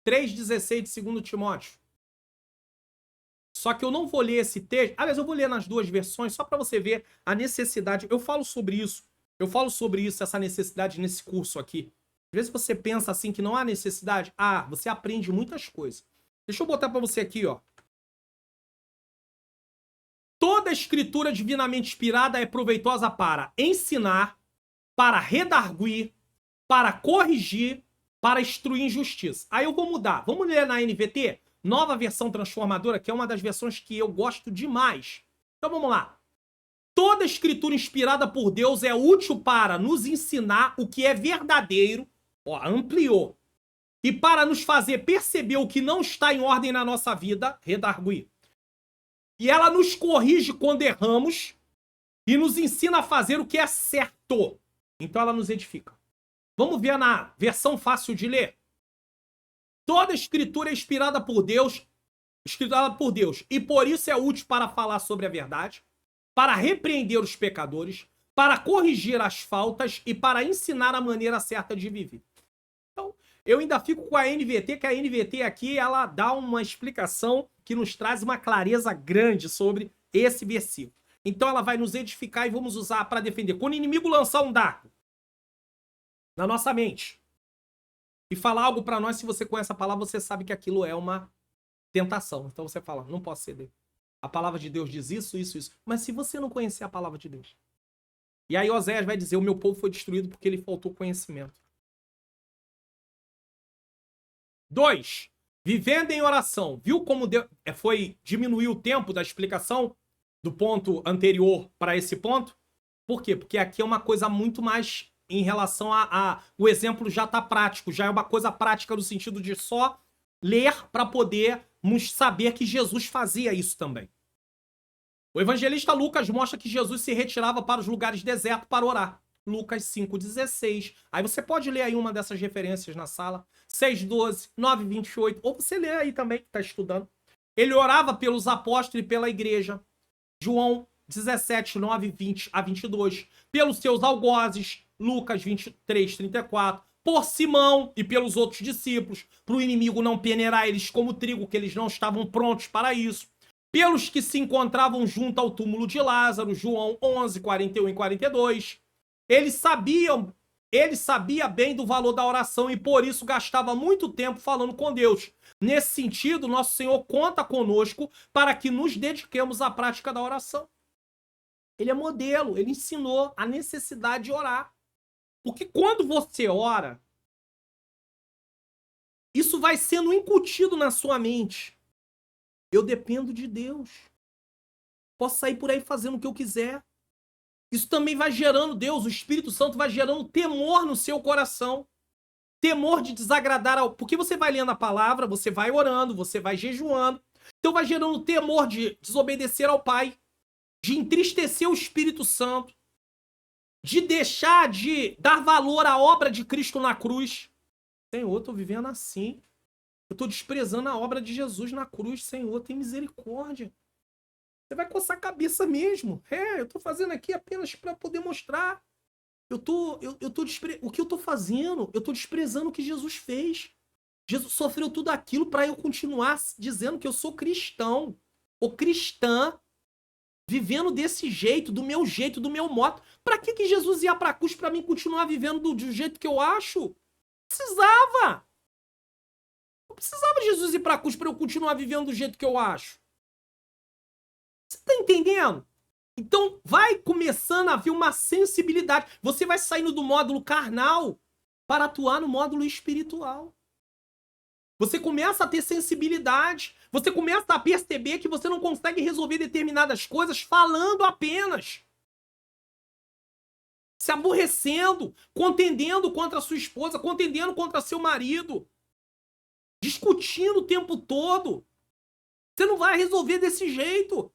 3,16 de 2 Timóteo. Só que eu não vou ler esse texto. Aliás, eu vou ler nas duas versões, só para você ver a necessidade. Eu falo sobre isso. Essa necessidade nesse curso aqui. Às vezes você pensa assim que não há necessidade. Você aprende muitas coisas. Deixa eu botar para você aqui, ó. Toda escritura divinamente inspirada é proveitosa para ensinar, para redarguir, para corrigir, para instruir em justiça. Aí eu vou mudar. Vamos ler na NVT? Nova versão transformadora, que é uma das versões que eu gosto demais. Então vamos lá. Toda escritura inspirada por Deus é útil para nos ensinar o que é verdadeiro, ampliou, e para nos fazer perceber o que não está em ordem na nossa vida, redarguir. E ela nos corrige quando erramos e nos ensina a fazer o que é certo. Então ela nos edifica. Vamos ver na versão fácil de ler. Toda escritura é inspirada por Deus, e por isso é útil para falar sobre a verdade, para repreender os pecadores, para corrigir as faltas e para ensinar a maneira certa de viver. Então, eu ainda fico com a NVT, que a NVT aqui, ela dá uma explicação que nos traz uma clareza grande sobre esse versículo. Então ela vai nos edificar e vamos usar para defender. Quando o inimigo lançar um dardo na nossa mente e falar algo para nós, se você conhece a palavra, você sabe que aquilo é uma tentação. Então você fala, não posso ceder. A palavra de Deus diz isso, isso, isso. Mas se você não conhecer a palavra de Deus? E aí Oséias vai dizer, o meu povo foi destruído porque lhe faltou conhecimento. 2. Vivendo em oração. Viu como foi diminuir o tempo da explicação do ponto anterior para esse ponto? Por quê? Porque aqui é uma coisa muito mais em relação o exemplo já está prático, já é uma coisa prática no sentido de só ler para podermos saber que Jesus fazia isso também. O evangelista Lucas mostra que Jesus se retirava para os lugares desertos para orar. Lucas 5,16. Aí você pode ler aí uma dessas referências na sala. 6,12, 9,28. Ou você lê aí também, que está estudando. Ele orava pelos apóstolos e pela igreja. João 17, 9, 20 a 22. Pelos seus algozes. Lucas 23, 34. Por Simão e pelos outros discípulos. Para o inimigo não peneirar eles como trigo, que eles não estavam prontos para isso. Pelos que se encontravam junto ao túmulo de Lázaro. João 11, 41 e 42. Ele sabia bem do valor da oração e por isso gastava muito tempo falando com Deus. Nesse sentido, nosso Senhor conta conosco para que nos dediquemos à prática da oração. Ele é modelo, ele ensinou a necessidade de orar. Porque quando você ora, isso vai sendo incutido na sua mente. Eu dependo de Deus. Posso sair por aí fazendo o que eu quiser. Isso também vai gerando, Deus, o Espírito Santo vai gerando temor no seu coração. temor de desagradar ao... Porque você vai lendo a palavra, você vai orando, você vai jejuando. Então vai gerando temor de desobedecer ao Pai, de entristecer o Espírito Santo, de deixar de dar valor à obra de Cristo na cruz. Senhor, eu tô vivendo assim. Eu tô desprezando a obra de Jesus na cruz. Senhor, tem misericórdia. Você vai coçar a cabeça mesmo. Eu tô fazendo aqui apenas para poder mostrar. O que eu tô fazendo? Eu tô desprezando o que Jesus fez. Jesus sofreu tudo aquilo para eu continuar dizendo que eu sou cristão ou cristã, vivendo desse jeito, do meu modo. Para que Jesus ia para a cruz para mim continuar vivendo do jeito que eu acho? Precisava. Não precisava Jesus ir para a cruz para eu continuar vivendo do jeito que eu acho. Você tá entendendo? Então vai começando a haver uma sensibilidade. Você vai saindo do módulo carnal para atuar no módulo espiritual. Você começa a ter sensibilidade. Você começa a perceber que você não consegue resolver determinadas coisas falando apenas. Se aborrecendo, contendendo contra a sua esposa, contendendo contra seu marido. Discutindo o tempo todo. Você não vai resolver desse jeito.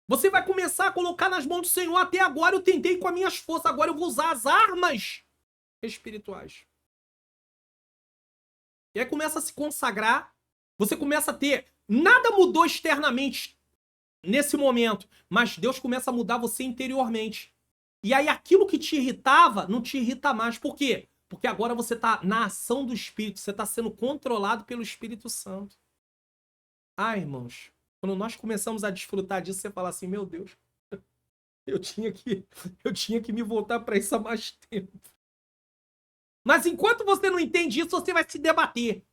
Você vai começar a colocar nas mãos do Senhor. Até agora eu tentei com as minhas forças. Agora eu vou usar as armas espirituais. E aí começa a se consagrar. Você começa a ter... Nada mudou externamente nesse momento. Mas Deus começa a mudar você interiormente. E aí aquilo que te irritava, não te irrita mais. Por quê? Porque agora você está na ação do Espírito. Você está sendo controlado pelo Espírito Santo. Ah, irmãos. Quando nós começamos a desfrutar disso, você fala assim, meu Deus, eu tinha que me voltar para isso há mais tempo. Mas enquanto você não entende isso, você vai se debater.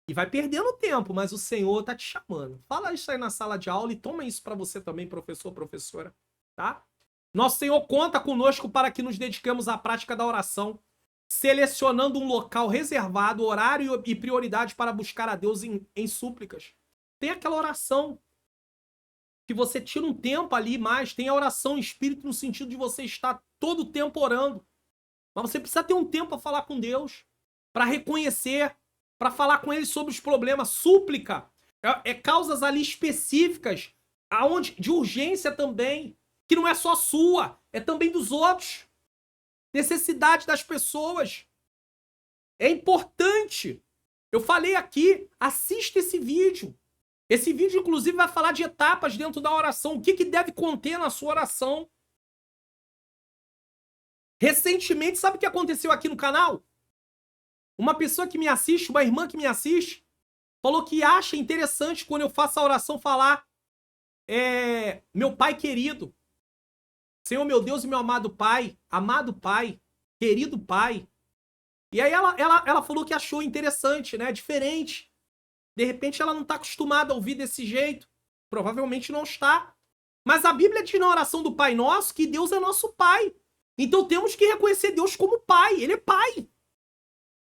E vai perdendo tempo, mas o Senhor tá te chamando. Fala isso aí na sala de aula e toma isso para você também, professor, professora, tá? Nosso Senhor conta conosco para que nos dediquemos à prática da oração, selecionando um local reservado, horário e prioridade para buscar a Deus em súplicas. Tem aquela oração que você tira um tempo ali mais, tem a oração em espírito no sentido de você estar todo o tempo orando. Mas você precisa ter um tempo para falar com Deus, para reconhecer, para falar com Ele sobre os problemas. Súplica é causas ali específicas, de urgência também, que não é só sua, é também dos outros. Necessidade das pessoas. É importante. Eu falei aqui, assista esse vídeo. Esse vídeo, inclusive, vai falar de etapas dentro da oração. O que deve conter na sua oração. Recentemente, sabe o que aconteceu aqui no canal? Uma pessoa que me assiste, uma irmã que me assiste, falou que acha interessante quando eu faço a oração falar meu Pai querido. Senhor, meu Deus e meu amado Pai, querido Pai. E aí ela falou que achou interessante, né? Diferente. De repente ela não está acostumada a ouvir desse jeito. Provavelmente não está. Mas a Bíblia diz na oração do Pai Nosso que Deus é nosso Pai. Então temos que reconhecer Deus como Pai. Ele é Pai.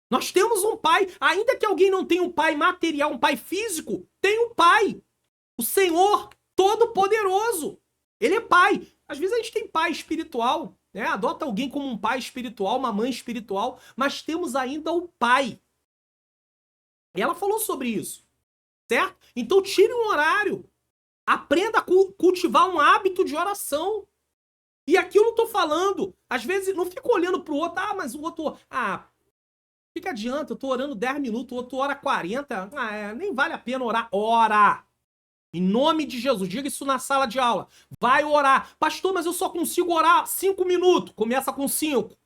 Nós temos um Pai. Ainda que alguém não tenha um Pai material, um Pai físico, tem um Pai. O Senhor Todo-Poderoso. Ele é Pai. Às vezes a gente tem pai espiritual, né? Adota alguém como um pai espiritual, uma mãe espiritual, mas temos ainda o Pai. E ela falou sobre isso, certo? Então tire um horário. Aprenda a cultivar um hábito de oração. E aqui eu não tô falando. Às vezes não fica olhando pro outro. Ah, mas o outro... que adianta? Eu tô orando 10 minutos, o outro ora 40. Nem vale a pena orar. Ora! Em nome de Jesus. Diga isso na sala de aula. Vai orar. Pastor, mas eu só consigo orar 5 minutos. Começa com 5.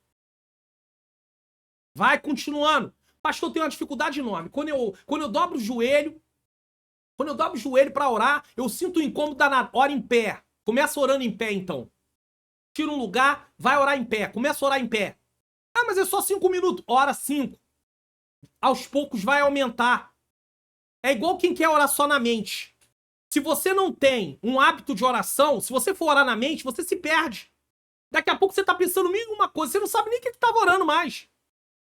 Vai continuando. Pastor, eu tenho uma dificuldade enorme. Quando eu dobro o joelho, para orar, eu sinto um incômodo na hora em pé. Começa orando em pé, então. Tira um lugar, vai orar em pé. Começa a orar em pé. Mas é só 5 minutos. Ora 5. Aos poucos vai aumentar. É igual quem quer orar só na mente. Se você não tem um hábito de oração, se você for orar na mente, você se perde. Daqui a pouco você está pensando em uma coisa, você não sabe nem o que estava orando mais.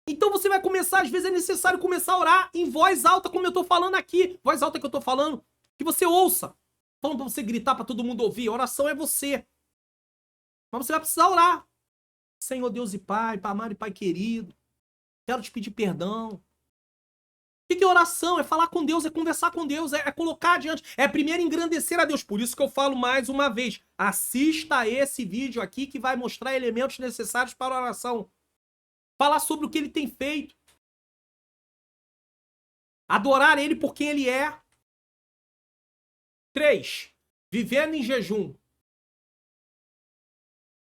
Então você vai começar, às vezes é necessário começar a orar em voz alta, como eu estou falando aqui. Voz alta que eu estou falando, que você ouça. Falando para você gritar para todo mundo ouvir. A oração é você. Mas você vai precisar orar. Senhor Deus e Pai, Pai amado e Pai querido. Quero te pedir perdão. O que é oração? É falar com Deus, é conversar com Deus, é colocar adiante. É primeiro engrandecer a Deus. Por isso que eu falo mais uma vez. Assista esse vídeo aqui que vai mostrar elementos necessários para a oração. Falar sobre o que ele tem feito. Adorar ele por quem ele é. 3. Vivendo em jejum.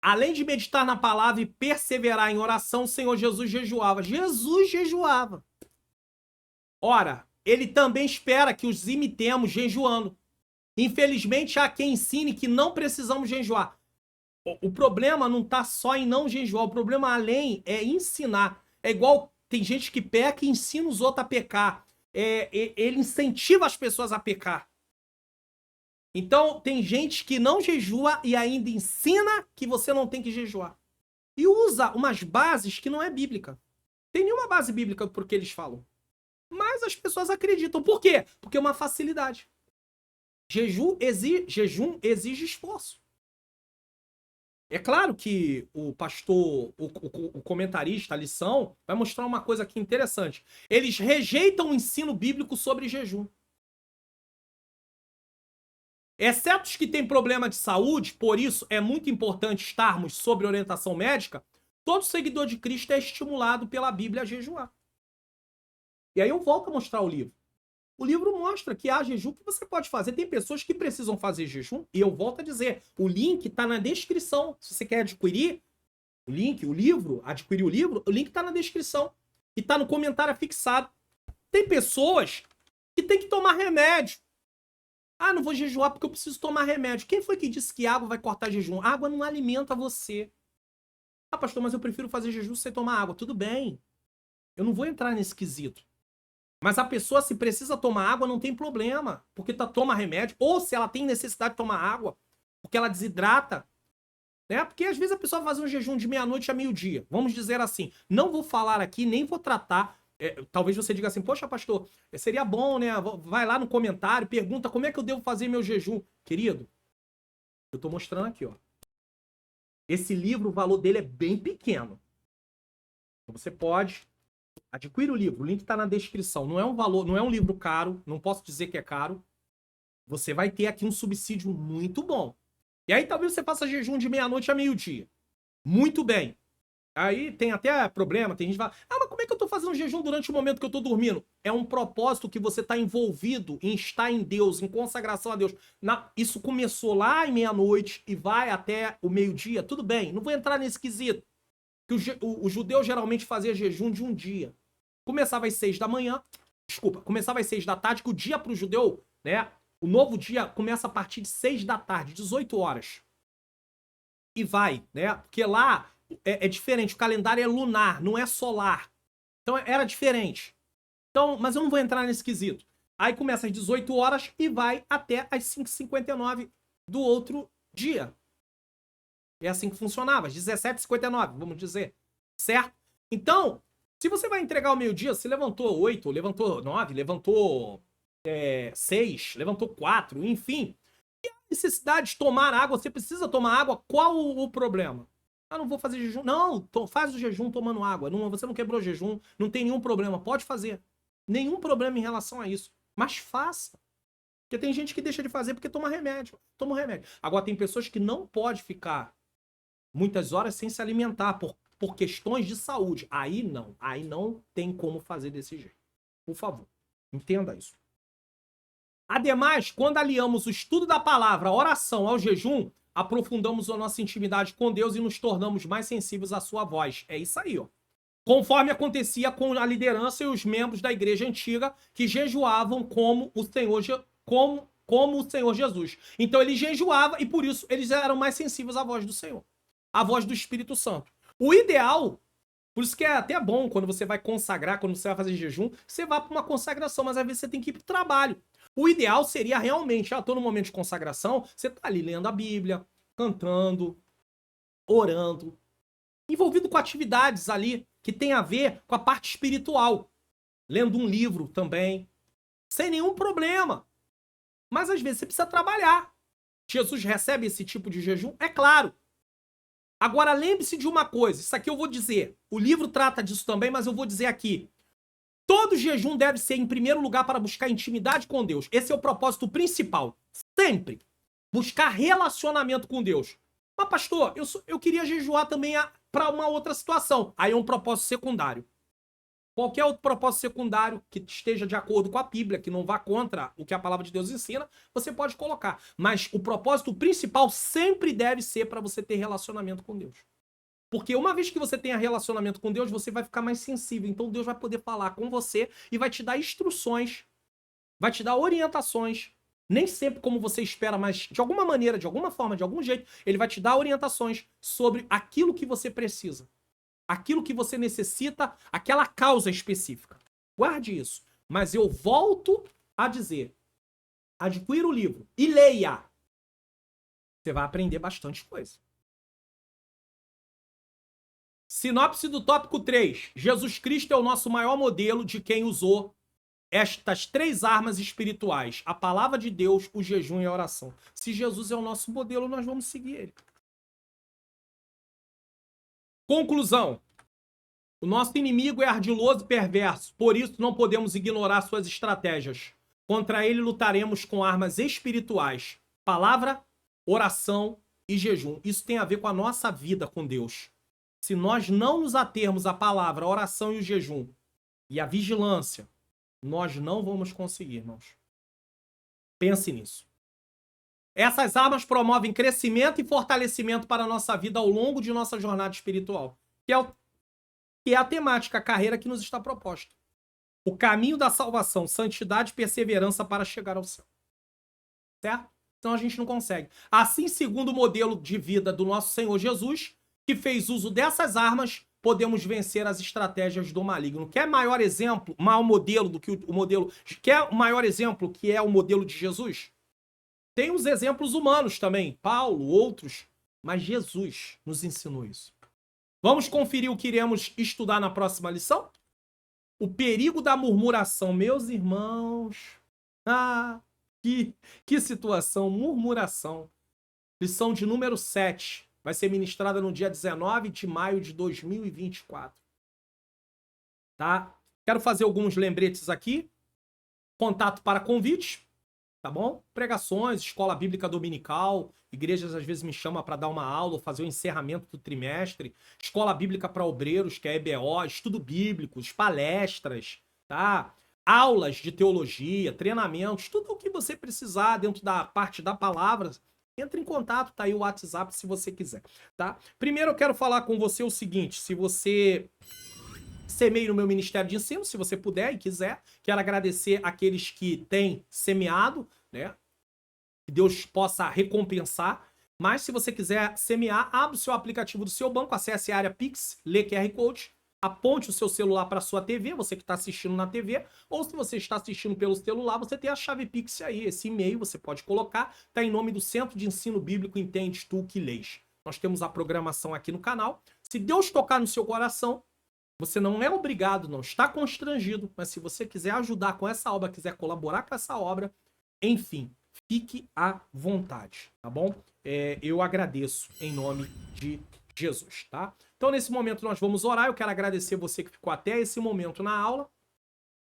Além de meditar na palavra e perseverar em oração, o Senhor Jesus jejuava. Jesus jejuava. Ora, ele também espera que os imitemos jejuando. Infelizmente, há quem ensine que não precisamos jejuar. O problema não está só em não jejuar. O problema, além, é ensinar. É igual, tem gente que peca e ensina os outros a pecar. Ele incentiva as pessoas a pecar. Então, tem gente que não jejua e ainda ensina que você não tem que jejuar. E usa umas bases que não é bíblica. Tem nenhuma base bíblica por que eles falam. Mas as pessoas acreditam. Por quê? Porque é uma facilidade. Jejum exige esforço. É claro que o pastor, o comentarista, a lição, vai mostrar uma coisa aqui interessante. Eles rejeitam o ensino bíblico sobre jejum. Exceto os que têm problema de saúde, por isso é muito importante estarmos sob orientação médica, todo seguidor de Cristo é estimulado pela Bíblia a jejuar. E aí eu volto a mostrar o livro. O livro mostra que há jejum que você pode fazer. Tem pessoas que precisam fazer jejum, e eu volto a dizer, o link está na descrição. Se você quer adquirir o link, o livro, adquirir o livro, o link está na descrição. E está no comentário fixado. Tem pessoas que têm que tomar remédio. Ah, não vou jejuar porque eu preciso tomar remédio. Quem foi que disse que água vai cortar jejum? Água não alimenta você. Ah, pastor, mas eu prefiro fazer jejum sem tomar água. Tudo bem. Eu não vou entrar nesse quesito. Mas a pessoa, se precisa tomar água, não tem problema. Porque toma remédio. Ou se ela tem necessidade de tomar água, porque ela desidrata. Né? Porque às vezes a pessoa faz um jejum de meia-noite a meio-dia. Vamos dizer assim. Não vou falar aqui, nem vou tratar. Talvez você diga assim, poxa, pastor, seria bom, né? Vai lá no comentário, pergunta como é que eu devo fazer meu jejum. Querido, eu tô mostrando aqui, ó. Esse livro, o valor dele é bem pequeno. Então você pode adquirir o livro, o link tá na descrição. Não é um valor, não é um livro caro, não posso dizer que é caro. Você vai ter aqui um subsídio muito bom. E aí talvez você faça jejum de meia-noite a meio-dia. Muito bem. Aí tem até problema, tem gente que fala, mas como é que eu tô fazendo jejum durante o momento que eu tô dormindo? É um propósito que você tá envolvido em estar em Deus, em consagração a Deus. Isso começou lá em meia-noite e vai até o meio-dia, tudo bem, não vou entrar nesse quesito. Que o judeu geralmente fazia jejum de um dia. Começava às 6 da manhã, começava às 6 da tarde, que o dia pro judeu, né, o novo dia começa a partir de 6 da tarde, 18 horas. E vai, né, porque lá é diferente, o calendário é lunar, não é solar. Então era diferente. Então, mas eu não vou entrar nesse quesito. Aí começa às 18 horas e vai até às 5h59 do outro dia. É assim que funcionava, às 17h59, vamos dizer. Certo? Então, se você vai entregar ao meio-dia, você levantou 8, levantou 9, levantou 6, levantou 4, enfim. E a necessidade de tomar água, você precisa tomar água, qual o problema? Ah, não vou fazer jejum. Não, faz o jejum tomando água. Não, você não quebrou jejum, não tem nenhum problema. Pode fazer. Nenhum problema em relação a isso. Mas faça. Porque tem gente que deixa de fazer porque toma remédio. Toma um remédio. Agora, tem pessoas que não podem ficar muitas horas sem se alimentar por questões de saúde. Aí não tem como fazer desse jeito. Por favor, entenda isso. Ademais, quando aliamos o estudo da palavra, a oração ao jejum, aprofundamos a nossa intimidade com Deus e nos tornamos mais sensíveis à sua voz. É isso aí, ó. Conforme acontecia com a liderança e os membros da igreja antiga que jejuavam como o Senhor Jesus. Então ele jejuava e por isso eles eram mais sensíveis à voz do Senhor, à voz do Espírito Santo. O ideal, por isso que é até bom quando você vai consagrar, quando você vai fazer jejum, você vai para uma consagração, mas às vezes você tem que ir para o trabalho. O ideal seria realmente, tô no momento de consagração, você tá ali lendo a Bíblia, cantando, orando, envolvido com atividades ali que tem a ver com a parte espiritual. Lendo um livro também, sem nenhum problema. Mas às vezes você precisa trabalhar. Jesus recebe esse tipo de jejum? É claro. Agora, lembre-se de uma coisa, isso aqui eu vou dizer, o livro trata disso também, mas eu vou dizer aqui. Todo jejum deve ser, em primeiro lugar, para buscar intimidade com Deus. Esse é o propósito principal. Sempre. Buscar relacionamento com Deus. Mas, pastor, eu queria jejuar também para uma outra situação. Aí é um propósito secundário. Qualquer outro propósito secundário que esteja de acordo com a Bíblia, que não vá contra o que a palavra de Deus ensina, você pode colocar. Mas o propósito principal sempre deve ser para você ter relacionamento com Deus. Porque uma vez que você tenha relacionamento com Deus, você vai ficar mais sensível. Então Deus vai poder falar com você e vai te dar instruções, vai te dar orientações. Nem sempre como você espera, mas de alguma maneira, de alguma forma, de algum jeito, ele vai te dar orientações sobre aquilo que você precisa. Aquilo que você necessita, aquela causa específica. Guarde isso. Mas eu volto a dizer, adquira o livro e leia. Você vai aprender bastante coisa. Sinopse do tópico 3. Jesus Cristo é o nosso maior modelo de quem usou estas 3 armas espirituais. A palavra de Deus, o jejum e a oração. Se Jesus é o nosso modelo, nós vamos seguir ele. Conclusão. O nosso inimigo é ardiloso e perverso. Por isso, não podemos ignorar suas estratégias. Contra ele, lutaremos com armas espirituais. Palavra, oração e jejum. Isso tem a ver com a nossa vida com Deus. Se nós não nos atermos à palavra, a oração e o jejum e a vigilância, nós não vamos conseguir, irmãos. Pense nisso. Essas armas promovem crescimento e fortalecimento para a nossa vida ao longo de nossa jornada espiritual, que é a temática, a carreira que nos está proposta. O caminho da salvação, santidade e perseverança para chegar ao céu. Certo? Então a gente não consegue. Assim, segundo o modelo de vida do nosso Senhor Jesus, que fez uso dessas armas, podemos vencer as estratégias do maligno. Quer maior exemplo, maior modelo do que o modelo... Quer maior exemplo que é o modelo de Jesus? Tem os exemplos humanos também, Paulo, outros, mas Jesus nos ensinou isso. Vamos conferir o que iremos estudar na próxima lição? O perigo da murmuração. Meus irmãos, que situação, murmuração. Lição de número 7. Vai ser ministrada no dia 19 de maio de 2024. Tá? Quero fazer alguns lembretes aqui. Contato para convite, tá bom? Pregações, escola bíblica dominical, igrejas às vezes me chamam para dar uma aula, fazer o encerramento do trimestre, escola bíblica para obreiros, que é EBO, estudo bíblico, palestras, tá? Aulas de teologia, treinamentos, tudo o que você precisar dentro da parte da palavra. Entre em contato, tá aí o WhatsApp se você quiser, tá? Primeiro eu quero falar com você o seguinte, se você semeie no meu Ministério de Ensino, se você puder e quiser, quero agradecer aqueles que têm semeado, né? Que Deus possa recompensar, mas se você quiser semear, abre o seu aplicativo do seu banco, acesse a área Pix, lê QR Code, aponte o seu celular para a sua TV, você que está assistindo na TV, ou se você está assistindo pelo celular, você tem a chave Pix aí, esse e-mail você pode colocar, está em nome do Centro de Ensino Bíblico Entendes Tu que Lês. Nós temos a programação aqui no canal. Se Deus tocar no seu coração, você não é obrigado, não está constrangido, mas se você quiser ajudar com essa obra, quiser colaborar com essa obra, enfim, fique à vontade, tá bom? Eu agradeço em nome de Jesus, tá? Então, nesse momento, nós vamos orar. Eu quero agradecer você que ficou até esse momento na aula.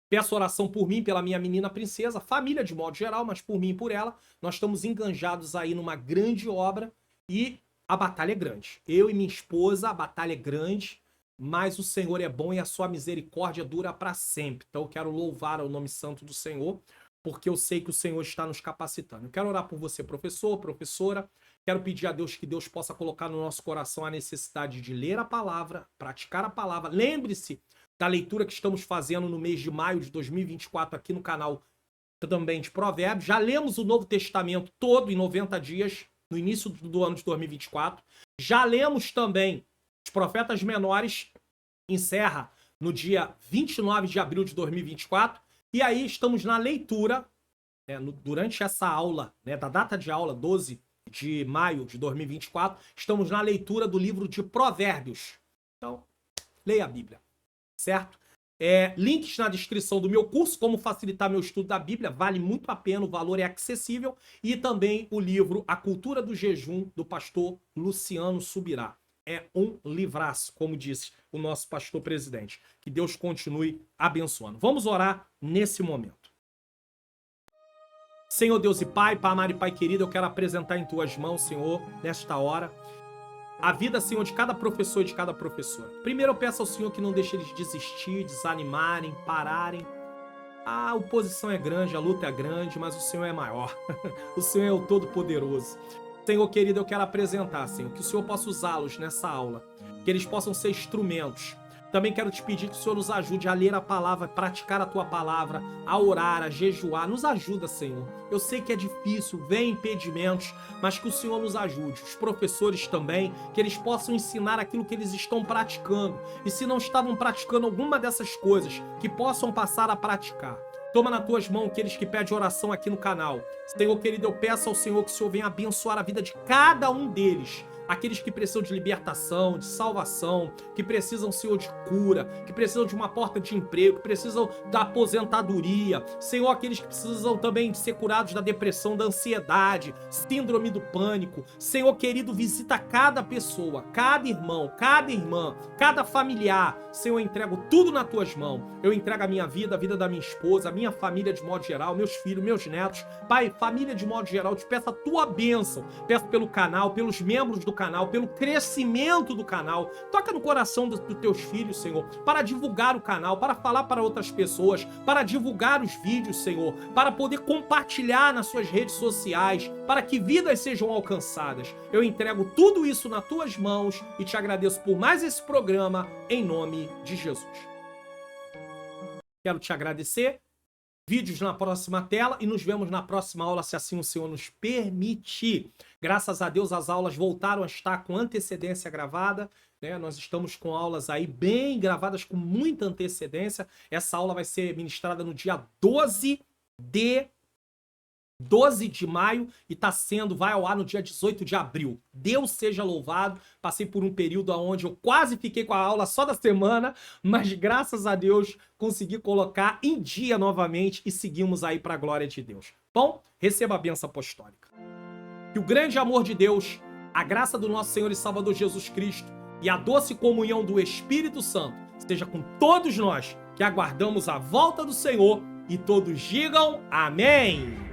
Peço oração por mim, pela minha menina princesa, família de modo geral, mas por mim e por ela. Nós estamos enganjados aí numa grande obra e a batalha é grande. Eu e minha esposa, a batalha é grande, mas o Senhor é bom e a sua misericórdia dura para sempre. Então, eu quero louvar o nome santo do Senhor, porque eu sei que o Senhor está nos capacitando. Eu quero orar por você, professor, professora. Quero pedir a Deus que Deus possa colocar no nosso coração a necessidade de ler a palavra, praticar a palavra. Lembre-se da leitura que estamos fazendo no mês de maio de 2024 aqui no canal também de Provérbios. Já lemos o Novo Testamento todo em 90 dias, no início do ano de 2024. Já lemos também os Profetas Menores, encerra no dia 29 de abril de 2024. E aí estamos na leitura, durante essa aula, da data de aula 12 de maio de 2024, estamos na leitura do livro de Provérbios. Então, leia a Bíblia, certo? Links na descrição do meu curso, como facilitar meu estudo da Bíblia, vale muito a pena, o valor é acessível, e também o livro A Cultura do Jejum, do pastor Luciano Subirá. é um livraço, como disse o nosso pastor presidente. Que Deus continue abençoando. Vamos orar nesse momento. Senhor Deus e Pai, Pai amado e Pai querido, eu quero apresentar em Tuas mãos, Senhor, nesta hora, a vida, Senhor, de cada professor e de cada professora. Primeiro eu peço ao Senhor que não deixe eles desistir, desanimarem, pararem. A oposição é grande, a luta é grande, mas o Senhor é maior. O Senhor é o Todo-Poderoso. Senhor querido, eu quero apresentar, Senhor, que o Senhor possa usá-los nessa aula, que eles possam ser instrumentos. Também quero te pedir que o Senhor nos ajude a ler a palavra, a praticar a Tua palavra, a orar, a jejuar. Nos ajuda, Senhor. Eu sei que é difícil, vem impedimentos, mas que o Senhor nos ajude. Os professores também, que eles possam ensinar aquilo que eles estão praticando. E se não estavam praticando alguma dessas coisas, que possam passar a praticar. Toma nas tuas mãos aqueles que pedem oração aqui no canal. Senhor querido, eu peço ao Senhor que o Senhor venha abençoar a vida de cada um deles. Aqueles que precisam de libertação, de salvação, que precisam, Senhor, de cura, que precisam de uma porta de emprego, que precisam da aposentadoria. Senhor, aqueles que precisam também de ser curados da depressão, da ansiedade, síndrome do pânico. Senhor querido, visita cada pessoa, cada irmão, cada irmã, cada familiar. Senhor, eu entrego tudo nas tuas mãos. Eu entrego a minha vida, a vida da minha esposa, a minha família de modo geral, meus filhos, meus netos. Pai, família de modo geral, eu te peço a tua bênção. Peço pelo canal, pelos membros do canal, pelo crescimento do canal. Toca no coração dos teus filhos, Senhor, para divulgar o canal, para falar para outras pessoas, para divulgar os vídeos, Senhor, para poder compartilhar nas suas redes sociais, para que vidas sejam alcançadas. Eu entrego tudo isso nas tuas mãos e te agradeço por mais esse programa, em nome de Jesus. Quero te agradecer. Vídeos na próxima tela e nos vemos na próxima aula, se assim o Senhor nos permitir. Graças a Deus as aulas voltaram a estar com antecedência gravada, né? Nós estamos com aulas aí bem gravadas com muita antecedência. Essa aula vai ser ministrada no dia 12 de maio e vai ao ar no dia 18 de abril. Deus seja louvado. Passei por um período onde eu quase fiquei com a aula só da semana, mas graças a Deus consegui colocar em dia novamente e seguimos aí para a glória de Deus. Bom, receba a bênção apostólica. Que o grande amor de Deus, a graça do nosso Senhor e Salvador Jesus Cristo e a doce comunhão do Espírito Santo esteja com todos nós que aguardamos a volta do Senhor e todos digam amém.